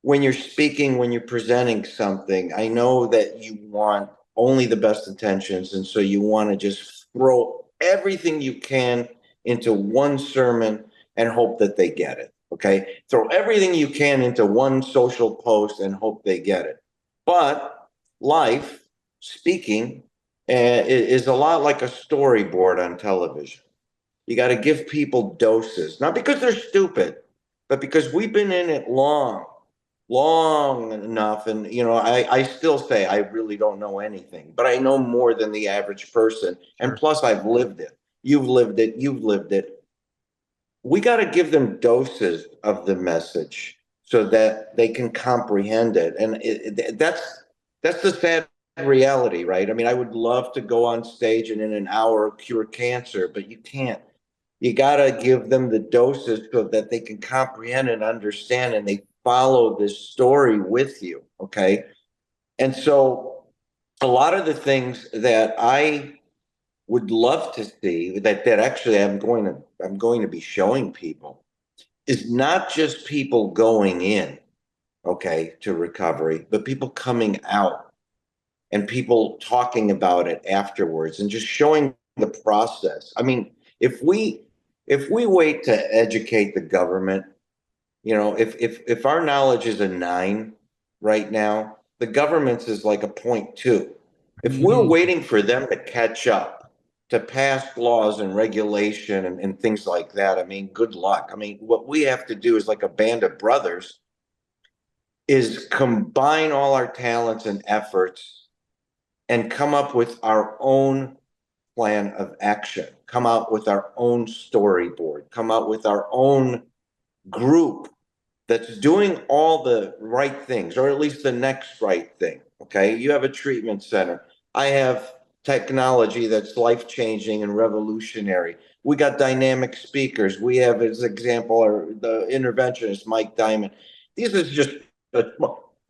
when you're speaking, when you're presenting something, I know that you want only the best intentions. And so you want to just throw everything you can into one sermon and hope that they get it. Okay. Throw everything you can into one social post and hope they get it. But life, speaking, is a lot like a storyboard on television. You got to give people doses, not because they're stupid, but because we've been in it long enough. And, I still say I really don't know anything, but I know more than the average person. And Sure. plus, I've lived it. You've lived it. You've lived it. We got to give them doses of the message so that they can comprehend it. And that's the sad reality, right? I mean, I would love to go on stage and in an hour cure cancer, but you can't. You got to give them the doses so that they can comprehend and understand and they follow this story with you. Okay. And so a lot of the things that I would love to see that actually I'm going to be showing people is not just people going in, okay, to recovery, but people coming out and people talking about it afterwards and just showing the process. I mean, if we wait to educate the government, if our knowledge is a 9 right now, the government's is like a 0.2. If we're Mhm. waiting for them to catch up, to pass laws and regulation and things like that, I mean, good luck. I mean, what we have to do is like a band of brothers is combine all our talents and efforts and come up with our own plan of action, come out with our own storyboard, come out with our own group that's doing all the right things, or at least the next right thing. Okay. You have a treatment center. I have technology that's life changing and revolutionary. We got dynamic speakers. We have, as example, the interventionist, Mike Diamond. These is just, but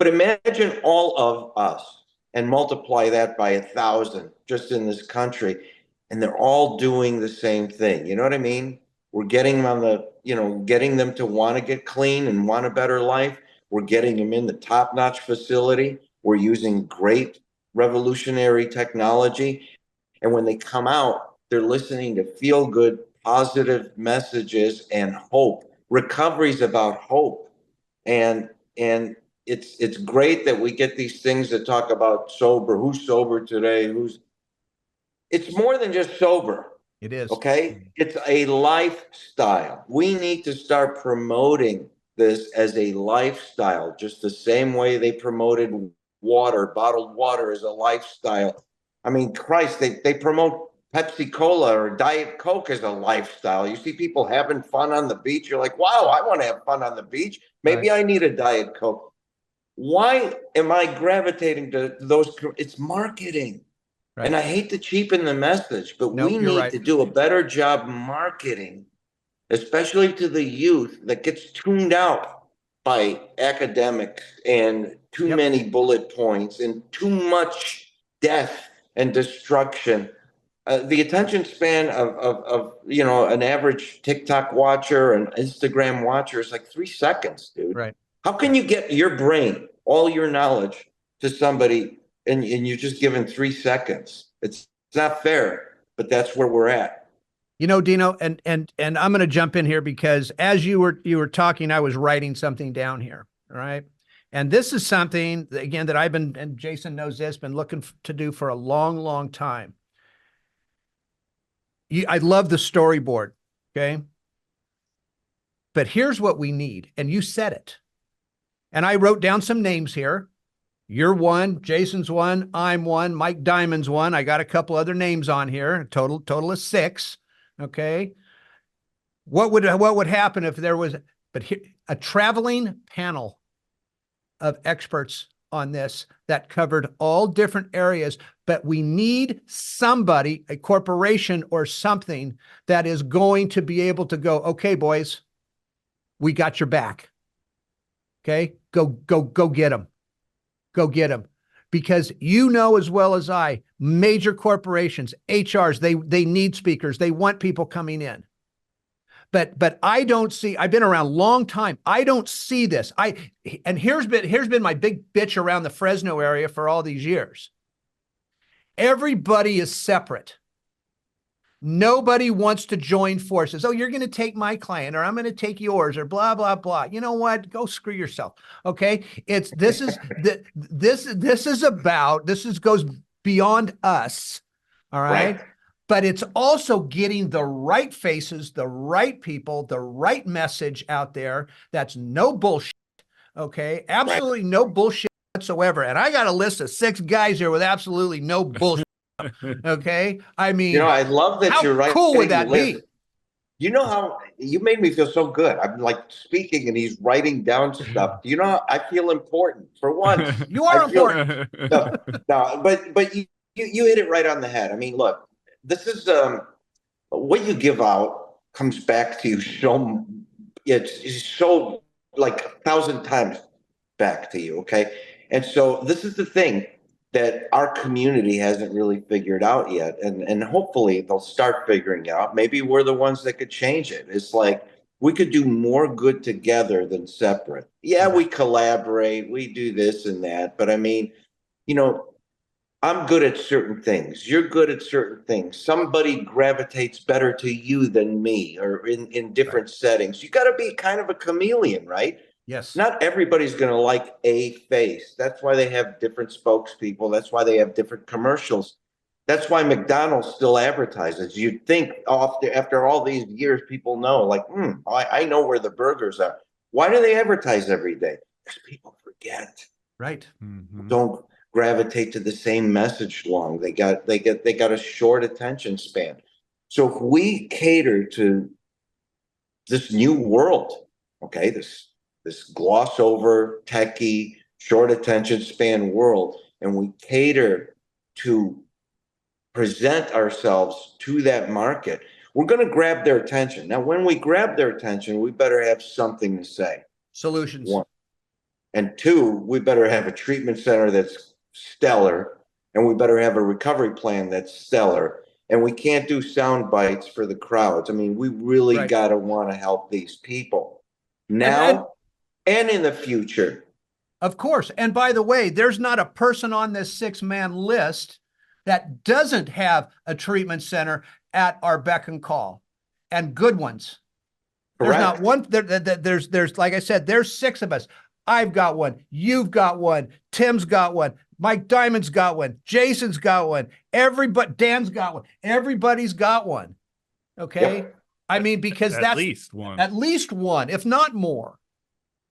imagine all of us and multiply that by 1,000 just in this country. And they're all doing the same thing. You know what I mean? We're getting them getting them to want to get clean and want a better life. We're getting them in the top-notch facility. We're using great revolutionary technology. And when they come out, they're listening to feel good, positive messages and hope. Recovery's about hope. And it's great that we get these things that talk about sober, who's sober today, it's more than just sober. It is. Okay. It's a lifestyle. We need to start promoting this as a lifestyle, just the same way they promoted water, bottled water as a lifestyle. I mean, Christ, they promote Pepsi Cola or Diet Coke as a lifestyle. You see people having fun on the beach. You're like, wow, I want to have fun on the beach. Right. Maybe I need a Diet Coke. Why am I gravitating to those? It's marketing. Right. And I hate to cheapen the message, but No, we you're need right. to do a better job marketing, especially to the youth that gets tuned out by academics and too Yep. many bullet points and too much death and destruction. The attention span of an average TikTok watcher and Instagram watcher is like 3 seconds, dude. Right. How can you get your brain, all your knowledge to somebody and you're just given 3 seconds? It's not fair, but that's where we're at. You know, Dino, and I'm going to jump in here because as you were talking, I was writing something down here. All right. And this is something again that I've been, and Jason knows this, been looking to do for a long, long time. I love the storyboard. Okay. But here's what we need. And you said it. And I wrote down some names here. You're one, Jason's one, I'm one, Mike Diamond's one. I got a couple other names on here. Total of 6. Okay. What would happen if there was a traveling panel of experts on this that covered all different areas, but we need somebody, a corporation or something that is going to be able to go, okay, boys, we got your back. Okay. Go get them. Go get them. Because you know as well as I, major corporations, HRs, they need speakers. They want people coming in. But I don't see, I've been around a long time. I don't see this. And here's been my big bitch around the Fresno area for all these years. Everybody is separate. Nobody wants to join forces. Oh, you're going to take my client, or I'm going to take yours, or blah, blah, blah. You know what? Go screw yourself. Okay. This goes beyond us. All right. But it's also getting the right faces, the right people, the right message out there. That's no bullshit. Okay. Absolutely no bullshit whatsoever. And I got a list of 6 guys here with absolutely no bullshit. Okay. I mean, You know, I love that you're right. How cool would that be? You know how you made me feel so good. I'm like speaking and he's writing down stuff. You know how I feel important for once. You are important. No, but you hit it right on the head. I mean, look, this is what you give out comes back to you so it's so like 1,000 times back to you. Okay. And so this is the thing that our community hasn't really figured out yet. And hopefully they'll start figuring out. Maybe we're the ones that could change it. It's like we could do more good together than separate. Yeah, we collaborate, we do this and that. But I mean, you know, I'm good at certain things. You're good at certain things. Somebody gravitates better to you than me, or in different settings. You got to be kind of a chameleon, right? Yes. Not everybody's going to like a face. That's why they have different spokespeople. That's why they have different commercials. That's why McDonald's still advertises. You'd think after all these years, people know, like, I know where the burgers are. Why do they advertise every day? Because people forget. Right. Don't gravitate to the same message long. They got a short attention span. So if we cater to this new world, okay, this gloss over, techie, short attention span world, and we cater to present ourselves to that market, we're going to grab their attention. Now, when we grab their attention, we better have something to say. Solutions. 1. And 2, we better have a treatment center that's stellar, and we better have a recovery plan that's stellar. And we can't do sound bites for the crowds. I mean, we really got to want to help these people now and in the future. Of course. And by the way, there's not a person on this 6-man list that doesn't have a treatment center at our beck and call, and good ones. Correct. There's not one. There's like I said, there's 6 of us. I've got one. You've got one. Tim's got one. Mike Diamond's got one. Jason's got one. Dan's got one. Everybody's got one. Okay. Yep. I mean, because that's at least one, if not more.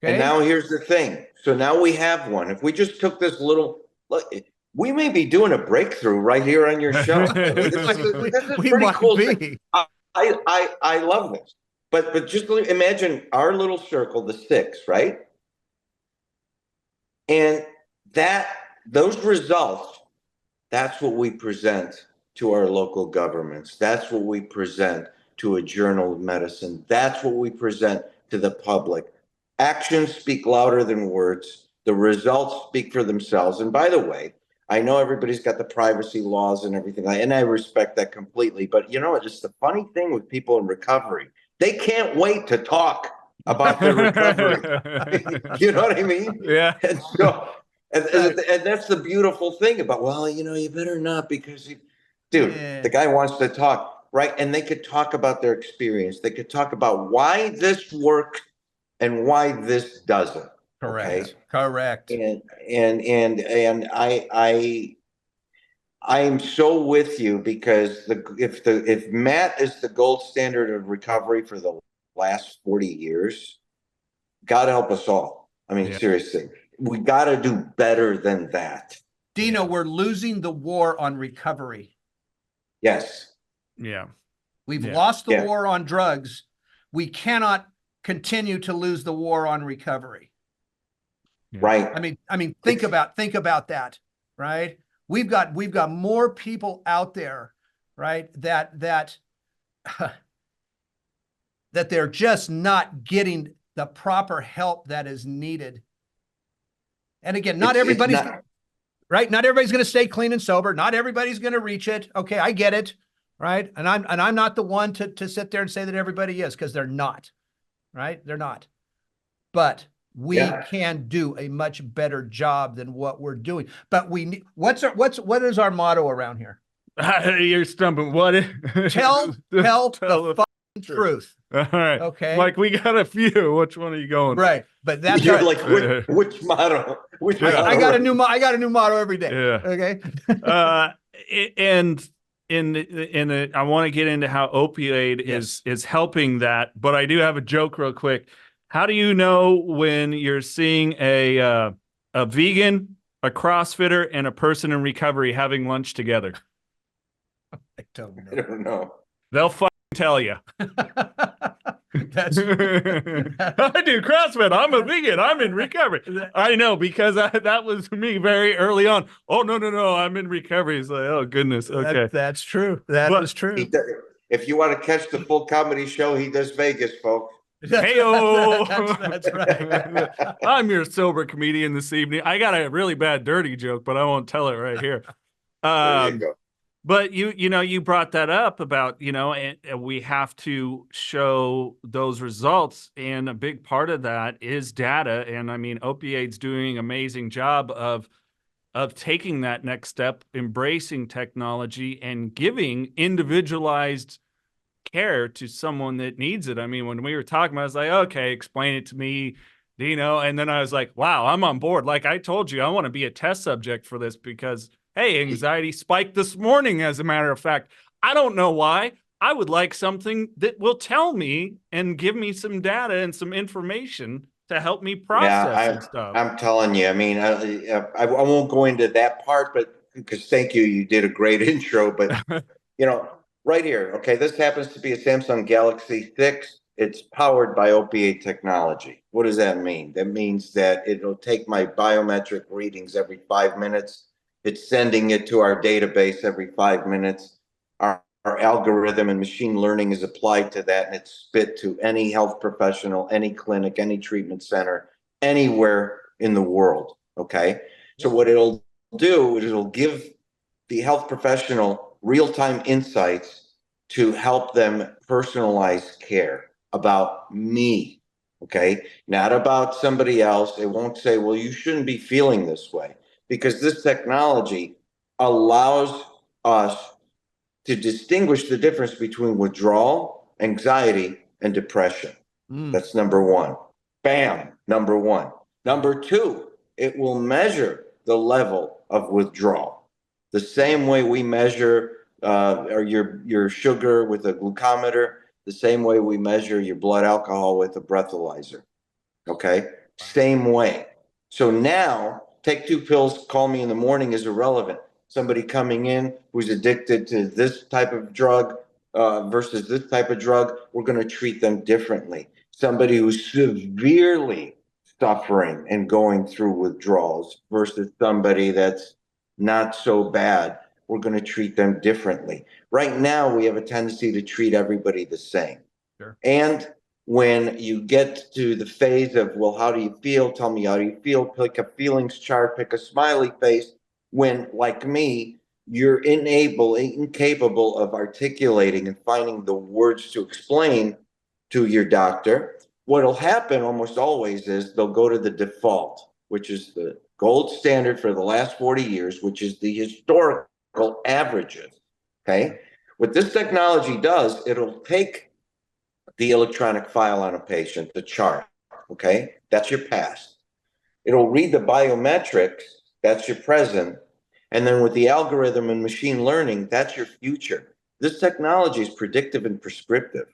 Okay? And now here's the thing. So now we have one. If we just took this little look, we may be doing a breakthrough right here on your show. This is pretty cool. I love this. But just imagine our little circle, the 6, right? And those results, that's what we present to our local governments. That's what we present to a journal of medicine. That's what we present to the public. Actions speak louder than words. The results speak for themselves. And by the way, I know everybody's got the privacy laws and everything, and I respect that completely. But you know what? Just the funny thing with people in recovery, they can't wait to talk about their recovery. You know what I mean? Yeah. And so, and that's the beautiful thing about, well, you know, you better not, because the guy wants to talk. right? And they could talk about their experience. They could talk about why this worked and why this doesn't. Okay. Correct. I am so with you, because if Matt is the gold standard of recovery for the last 40 years, God help us all. I mean, seriously, we got to do better than that. Dino, we're losing the war on recovery. Yes. Yeah. We've lost the war on drugs. We cannot continue to lose the war on recovery. Right. I mean, think about that, right? We've got more people out there, right? That they're just not getting the proper help that is needed. And again, not everybody's right. Not everybody's going to stay clean and sober. Not everybody's going to reach it. Okay, I get it, right? And I'm not the one to sit there and say that everybody is, because they're not, right? They're not. But we can do a much better job than what we're doing. But we need, what is our motto around here? You're stumping. What? Tell the fucking truth. All right. Okay. Like, we got a few. Which one are you going? Right. But that's You're like, which motto? Which motto? I got a new motto every day. Yeah. Okay. And I want to get into how opioid is helping that, but I do have a joke real quick. How do you know when you're seeing a vegan, a CrossFitter, and a person in recovery having lunch together? I don't know. They'll tell you. That's I do CrossFit. I'm a vegan. I'm in recovery. I know, because that was me very early on. Oh, no. I'm in recovery. It's like, oh, goodness. Okay. That's true. That is true. If you want to catch the full comedy show, he does Vegas, folks. Hey-o. That's right. I'm your sober comedian this evening. I got a really bad dirty joke, but I won't tell it right here. There you go. But you brought that up about, and we have to show those results. And a big part of that is data. And I mean, OpiAID's doing an amazing job of taking that next step, embracing technology and giving individualized care to someone that needs it. I mean, when we were talking, I was like, okay, explain it to me, and then I was like, wow, I'm on board. Like I told you, I want to be a test subject for this, because hey, anxiety spiked this morning, as a matter of fact. I don't know why. I would like something that will tell me and give me some data and some information to help me process and stuff. I'm telling you, I mean, I won't go into that part, but because thank you, you did a great intro, but right here, okay, this happens to be a Samsung Galaxy 6. It's powered by OpiAID technology. What does that mean? That means that it'll take my biometric readings every 5 minutes. It's sending it to our database every 5 minutes. Our algorithm and machine learning is applied to that, and it's spit to any health professional, any clinic, any treatment center, anywhere in the world, okay? So what it'll do is it'll give the health professional real-time insights to help them personalize care about me, okay? Not about somebody else. It won't say, well, you shouldn't be feeling this way, because this technology allows us to distinguish the difference between withdrawal, anxiety, and depression. That's number one. Bam, number one. Number two, it will measure the level of withdrawal. The same way we measure your sugar with a glucometer, the same way we measure your blood alcohol with a breathalyzer. Okay? Same way. So now, take 2 pills, call me in the morning is irrelevant. Somebody coming in who's addicted to this type of drug versus this type of drug, we're going to treat them differently. Somebody who's severely suffering and going through withdrawals versus somebody that's not so bad, we're going to treat them differently. Right now, we have a tendency to treat everybody the same. Sure. And when you get to the phase of, well, how do you feel? Tell me, how do you feel? Pick a feelings chart, pick a smiley face. When, like me, you're incapable of articulating and finding the words to explain to your doctor, what'll happen almost always is they'll go to the default, which is the gold standard for the last 40 years, which is the historical averages, okay? What this technology does, it'll take the electronic file on a patient, the chart, okay? That's your past. It'll read the biometrics, that's your present. And then with the algorithm and machine learning, that's your future. This technology is predictive and prescriptive.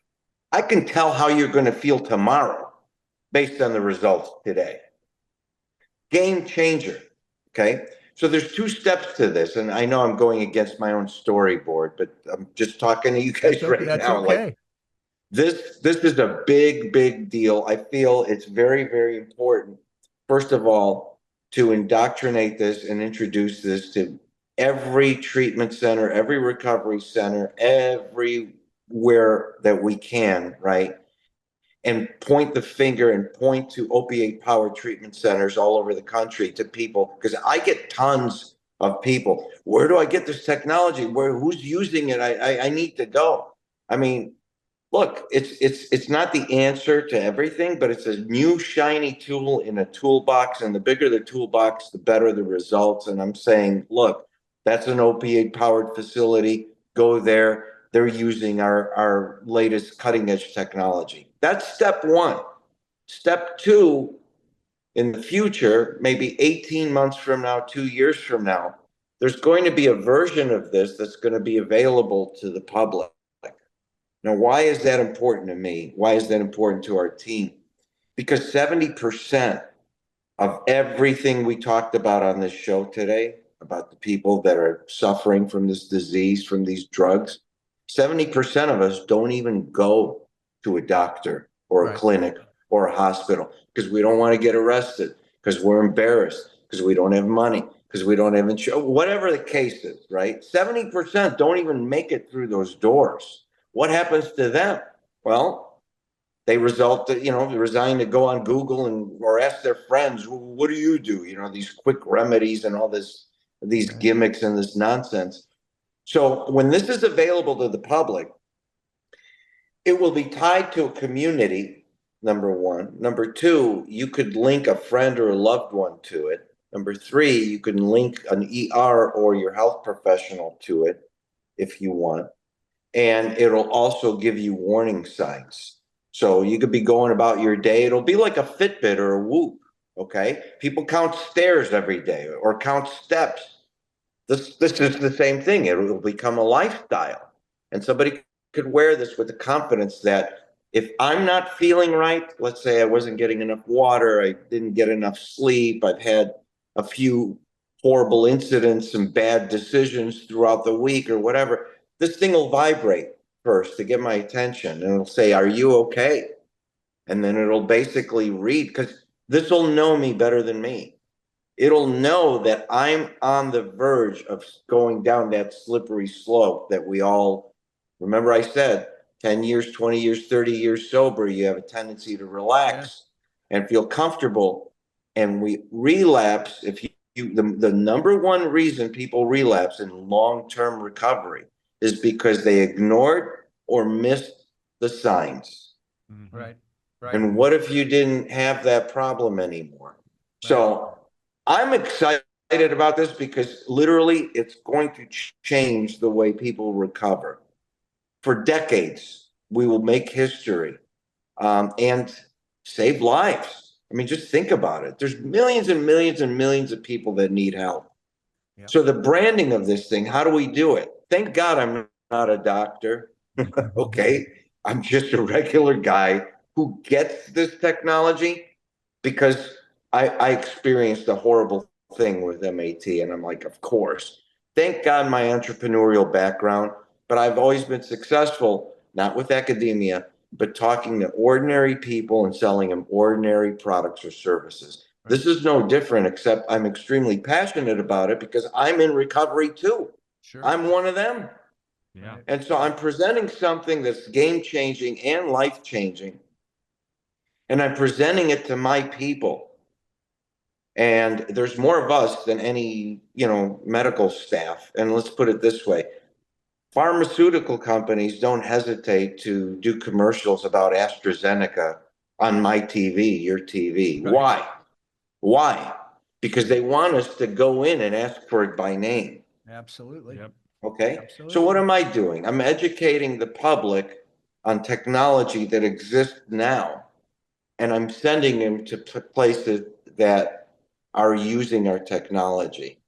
I can tell how you're going to feel tomorrow based on the results today. Game changer, okay? So there's two steps to this, and I know I'm going against my own storyboard, but I'm just talking to you guys right That's now. okay. Like, this is a big deal. I feel it's very important, first of all, to indoctrinate this and introduce this to every treatment center, every recovery center, everywhere that we can, right? And point the finger and point to opiate powered treatment centers all over the country to people, because I get tons of people. Where do I get this technology? Who's using it? I need to go. I mean, look, it's not the answer to everything, but it's a new shiny tool in a toolbox, and the bigger the toolbox, the better the results. And I'm saying, look, that's an opiate powered facility. Go there. They're using our latest cutting edge technology. That's step one. Step two, in the future, maybe 18 months from now, 2 years from now, there's going to be a version of this that's going to be available to the public. Now, why is that important to me? Why is that important to our team? Because 70% of everything we talked about on this show today, about the people that are suffering from this disease, from these drugs, 70% of us don't even go to a doctor or a clinic or a hospital because we don't want to get arrested, because we're embarrassed, because we don't have money, because we don't have insurance, whatever the case is, right? 70% don't even make it through those doors. What happens to them? Well, they resign to go on Google or ask their friends, what do you do? These quick remedies and all these gimmicks and this nonsense. So when this is available to the public, it will be tied to a community, number one. Number two, you could link a friend or a loved one to it. Number three, you can link an ER or your health professional to it if you want. And it'll also give you warning signs. So you could be going about your day. It'll be like a Fitbit or a Whoop, okay? People count stairs every day or count steps. This is the same thing. It will become a lifestyle. And somebody could wear this with the confidence that if I'm not feeling right, let's say I wasn't getting enough water, I didn't get enough sleep, I've had a few horrible incidents and bad decisions throughout the week or whatever, this thing will vibrate first to get my attention, and it'll say, are you okay? And then it'll basically read, because this will know me better than me. It'll know that I'm on the verge of going down that slippery slope that we all, remember I said, 10 years, 20 years, 30 years sober, you have a tendency to relax and feel comfortable. And we relapse, the number one reason people relapse in long-term recovery is because they ignored or missed the signs. Right. And what if you didn't have that problem anymore? So I'm excited about this because literally it's going to change the way people recover. For decades, we will make history and save lives. I mean, just think about it. There's millions and millions and millions of people that need help. Yeah. So the branding of this thing, how do we do it? Thank God I'm not a doctor. Okay. I'm just a regular guy who gets this technology because I experienced a horrible thing with MAT. And I'm like, of course. Thank God my entrepreneurial background, but I've always been successful, not with academia, but talking to ordinary people and selling them ordinary products or services. This is no different, except I'm extremely passionate about it because I'm in recovery too. Sure. I'm one of them. Yeah. And so I'm presenting something that's game-changing and life-changing. And I'm presenting it to my people. And there's more of us than any, medical staff. And let's put it this way. Pharmaceutical companies don't hesitate to do commercials about AstraZeneca on my TV, your TV. Right. Why? Why? Because they want us to go in and ask for it by name. Absolutely. Yep. Okay. Absolutely. So what am I doing? I'm educating the public on technology that exists now, and I'm sending them to places that are using our technology.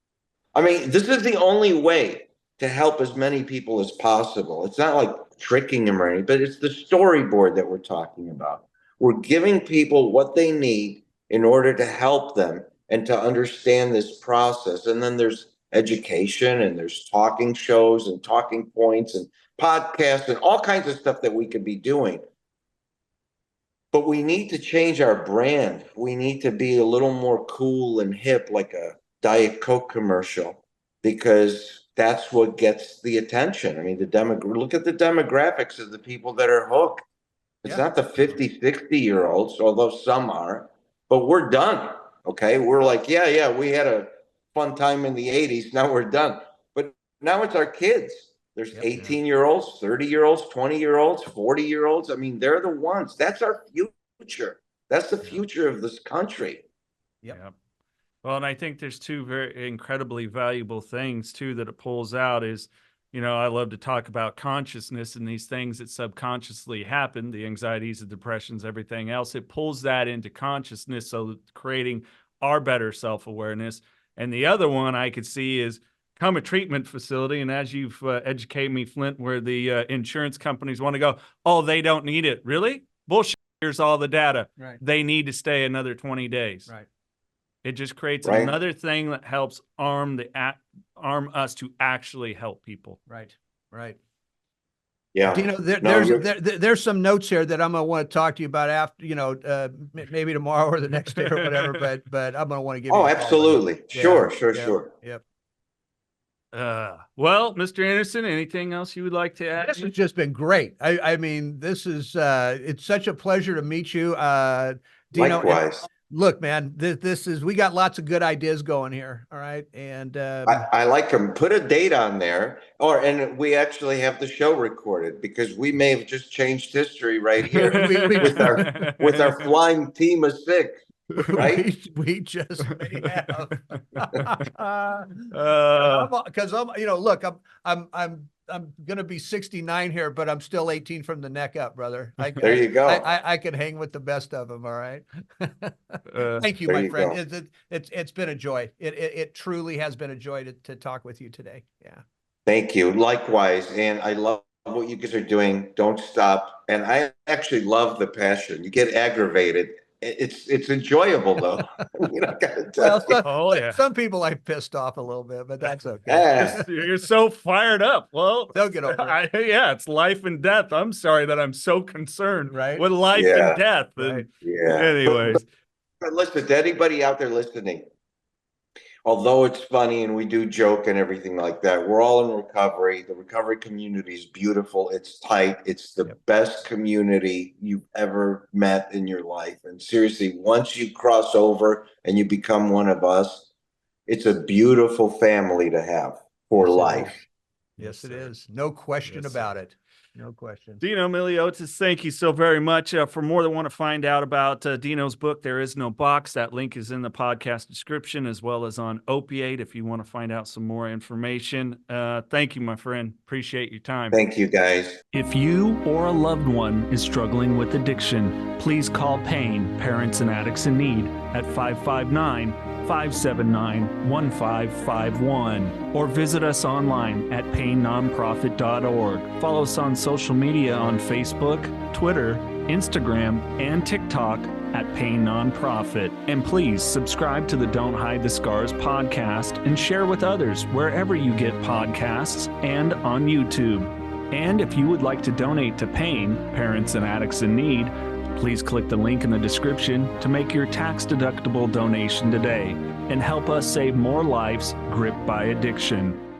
I mean, this is the only way to help as many people as possible. It's not like tricking them or anything, but it's the storyboard that we're talking about. We're giving people what they need in order to help them and to understand this process. And then there's education, and there's talking shows and talking points and podcasts and all kinds of stuff that we could be doing. But we need to change our brand. We need to be a little more cool and hip, like a Diet Coke commercial, because that's what gets the attention. I mean, look at the demographics of the people that are hooked. It's not the 50, 60-year-olds, although some are, but we're done. Okay. We're like, yeah, we had a fun time in the 80s. Now we're done. But now it's our kids. There's 18-year-olds, 30-year-olds, 20-year-olds, 40-year-olds. I mean, they're the ones. That's our future. That's the future of this country. Yep. Well, and I think there's two very incredibly valuable things too that it pulls out is, I love to talk about consciousness and these things that subconsciously happen, the anxieties, the depressions, everything else. It pulls that into consciousness, so creating our better self-awareness. And the other one I could see is come a treatment facility, and as you've educated me, Flindt, where the insurance companies want to go, oh, they don't need it. Really? Bullshit. Here's all the data. Right. They need to stay another 20 days. Right. It just creates another thing that helps arm us to actually help people. Right. Right. Yeah. Dino, there's some notes here that I'm going to want to talk to you about after, maybe tomorrow or the next day or whatever, but I'm going to want to give you a call. Absolutely. Sure. Yep. Well, Mr. Andersen, anything else you would like to add? This has just been great. I mean, this is, it's such a pleasure to meet you. Dino, likewise. Look, man, we got lots of good ideas going here. All right. And I like to put a date on there, and we actually have the show recorded, because we may have just changed history right here with our flying team of 6. Right? we just may have. Because look, I'm gonna be 69 here, but I'm still 18 from the neck up, brother. There you go. I can hang with the best of them. All right. Thank you, my friend. It's been a joy. It truly has been a joy to talk with you today. Yeah. Thank you. Likewise, and I love what you guys are doing. Don't stop. And I actually love the passion. You get aggravated. It's enjoyable though. Some people I pissed off a little bit, but that's okay. You're so fired up. Well, they'll get over it. It's life and death. I'm sorry that I'm so concerned with life Yeah. and death. Right. Anyways, but listen, to anybody out there listening, although it's funny and we do joke and everything like that, we're all in recovery. The recovery community is beautiful. It's tight. It's the best community you've ever met in your life. And seriously, once you cross over and you become one of us, it's a beautiful family to have for life. Yes, it is. No question about it. No question. Dino Miliotis, thank you so very much. For more that want to find out about Dino's book, There Is No Box, that link is in the podcast description, as well as on OpiAID if you want to find out some more information. Thank you, my friend. Appreciate your time. Thank you, guys. If you or a loved one is struggling with addiction, please call PAIN, Parents and Addicts in Need, at 559-579-1551, or visit us online at painnonprofit.org. Follow us on social media on Facebook, Twitter, Instagram, and TikTok at Pain Nonprofit. And please subscribe to the Don't Hide the Scars podcast and share with others wherever you get podcasts and on YouTube. And if you would like to donate to PAIN, Parents and Addicts in Need, please click the link in the description to make your tax-deductible donation today and help us save more lives gripped by addiction.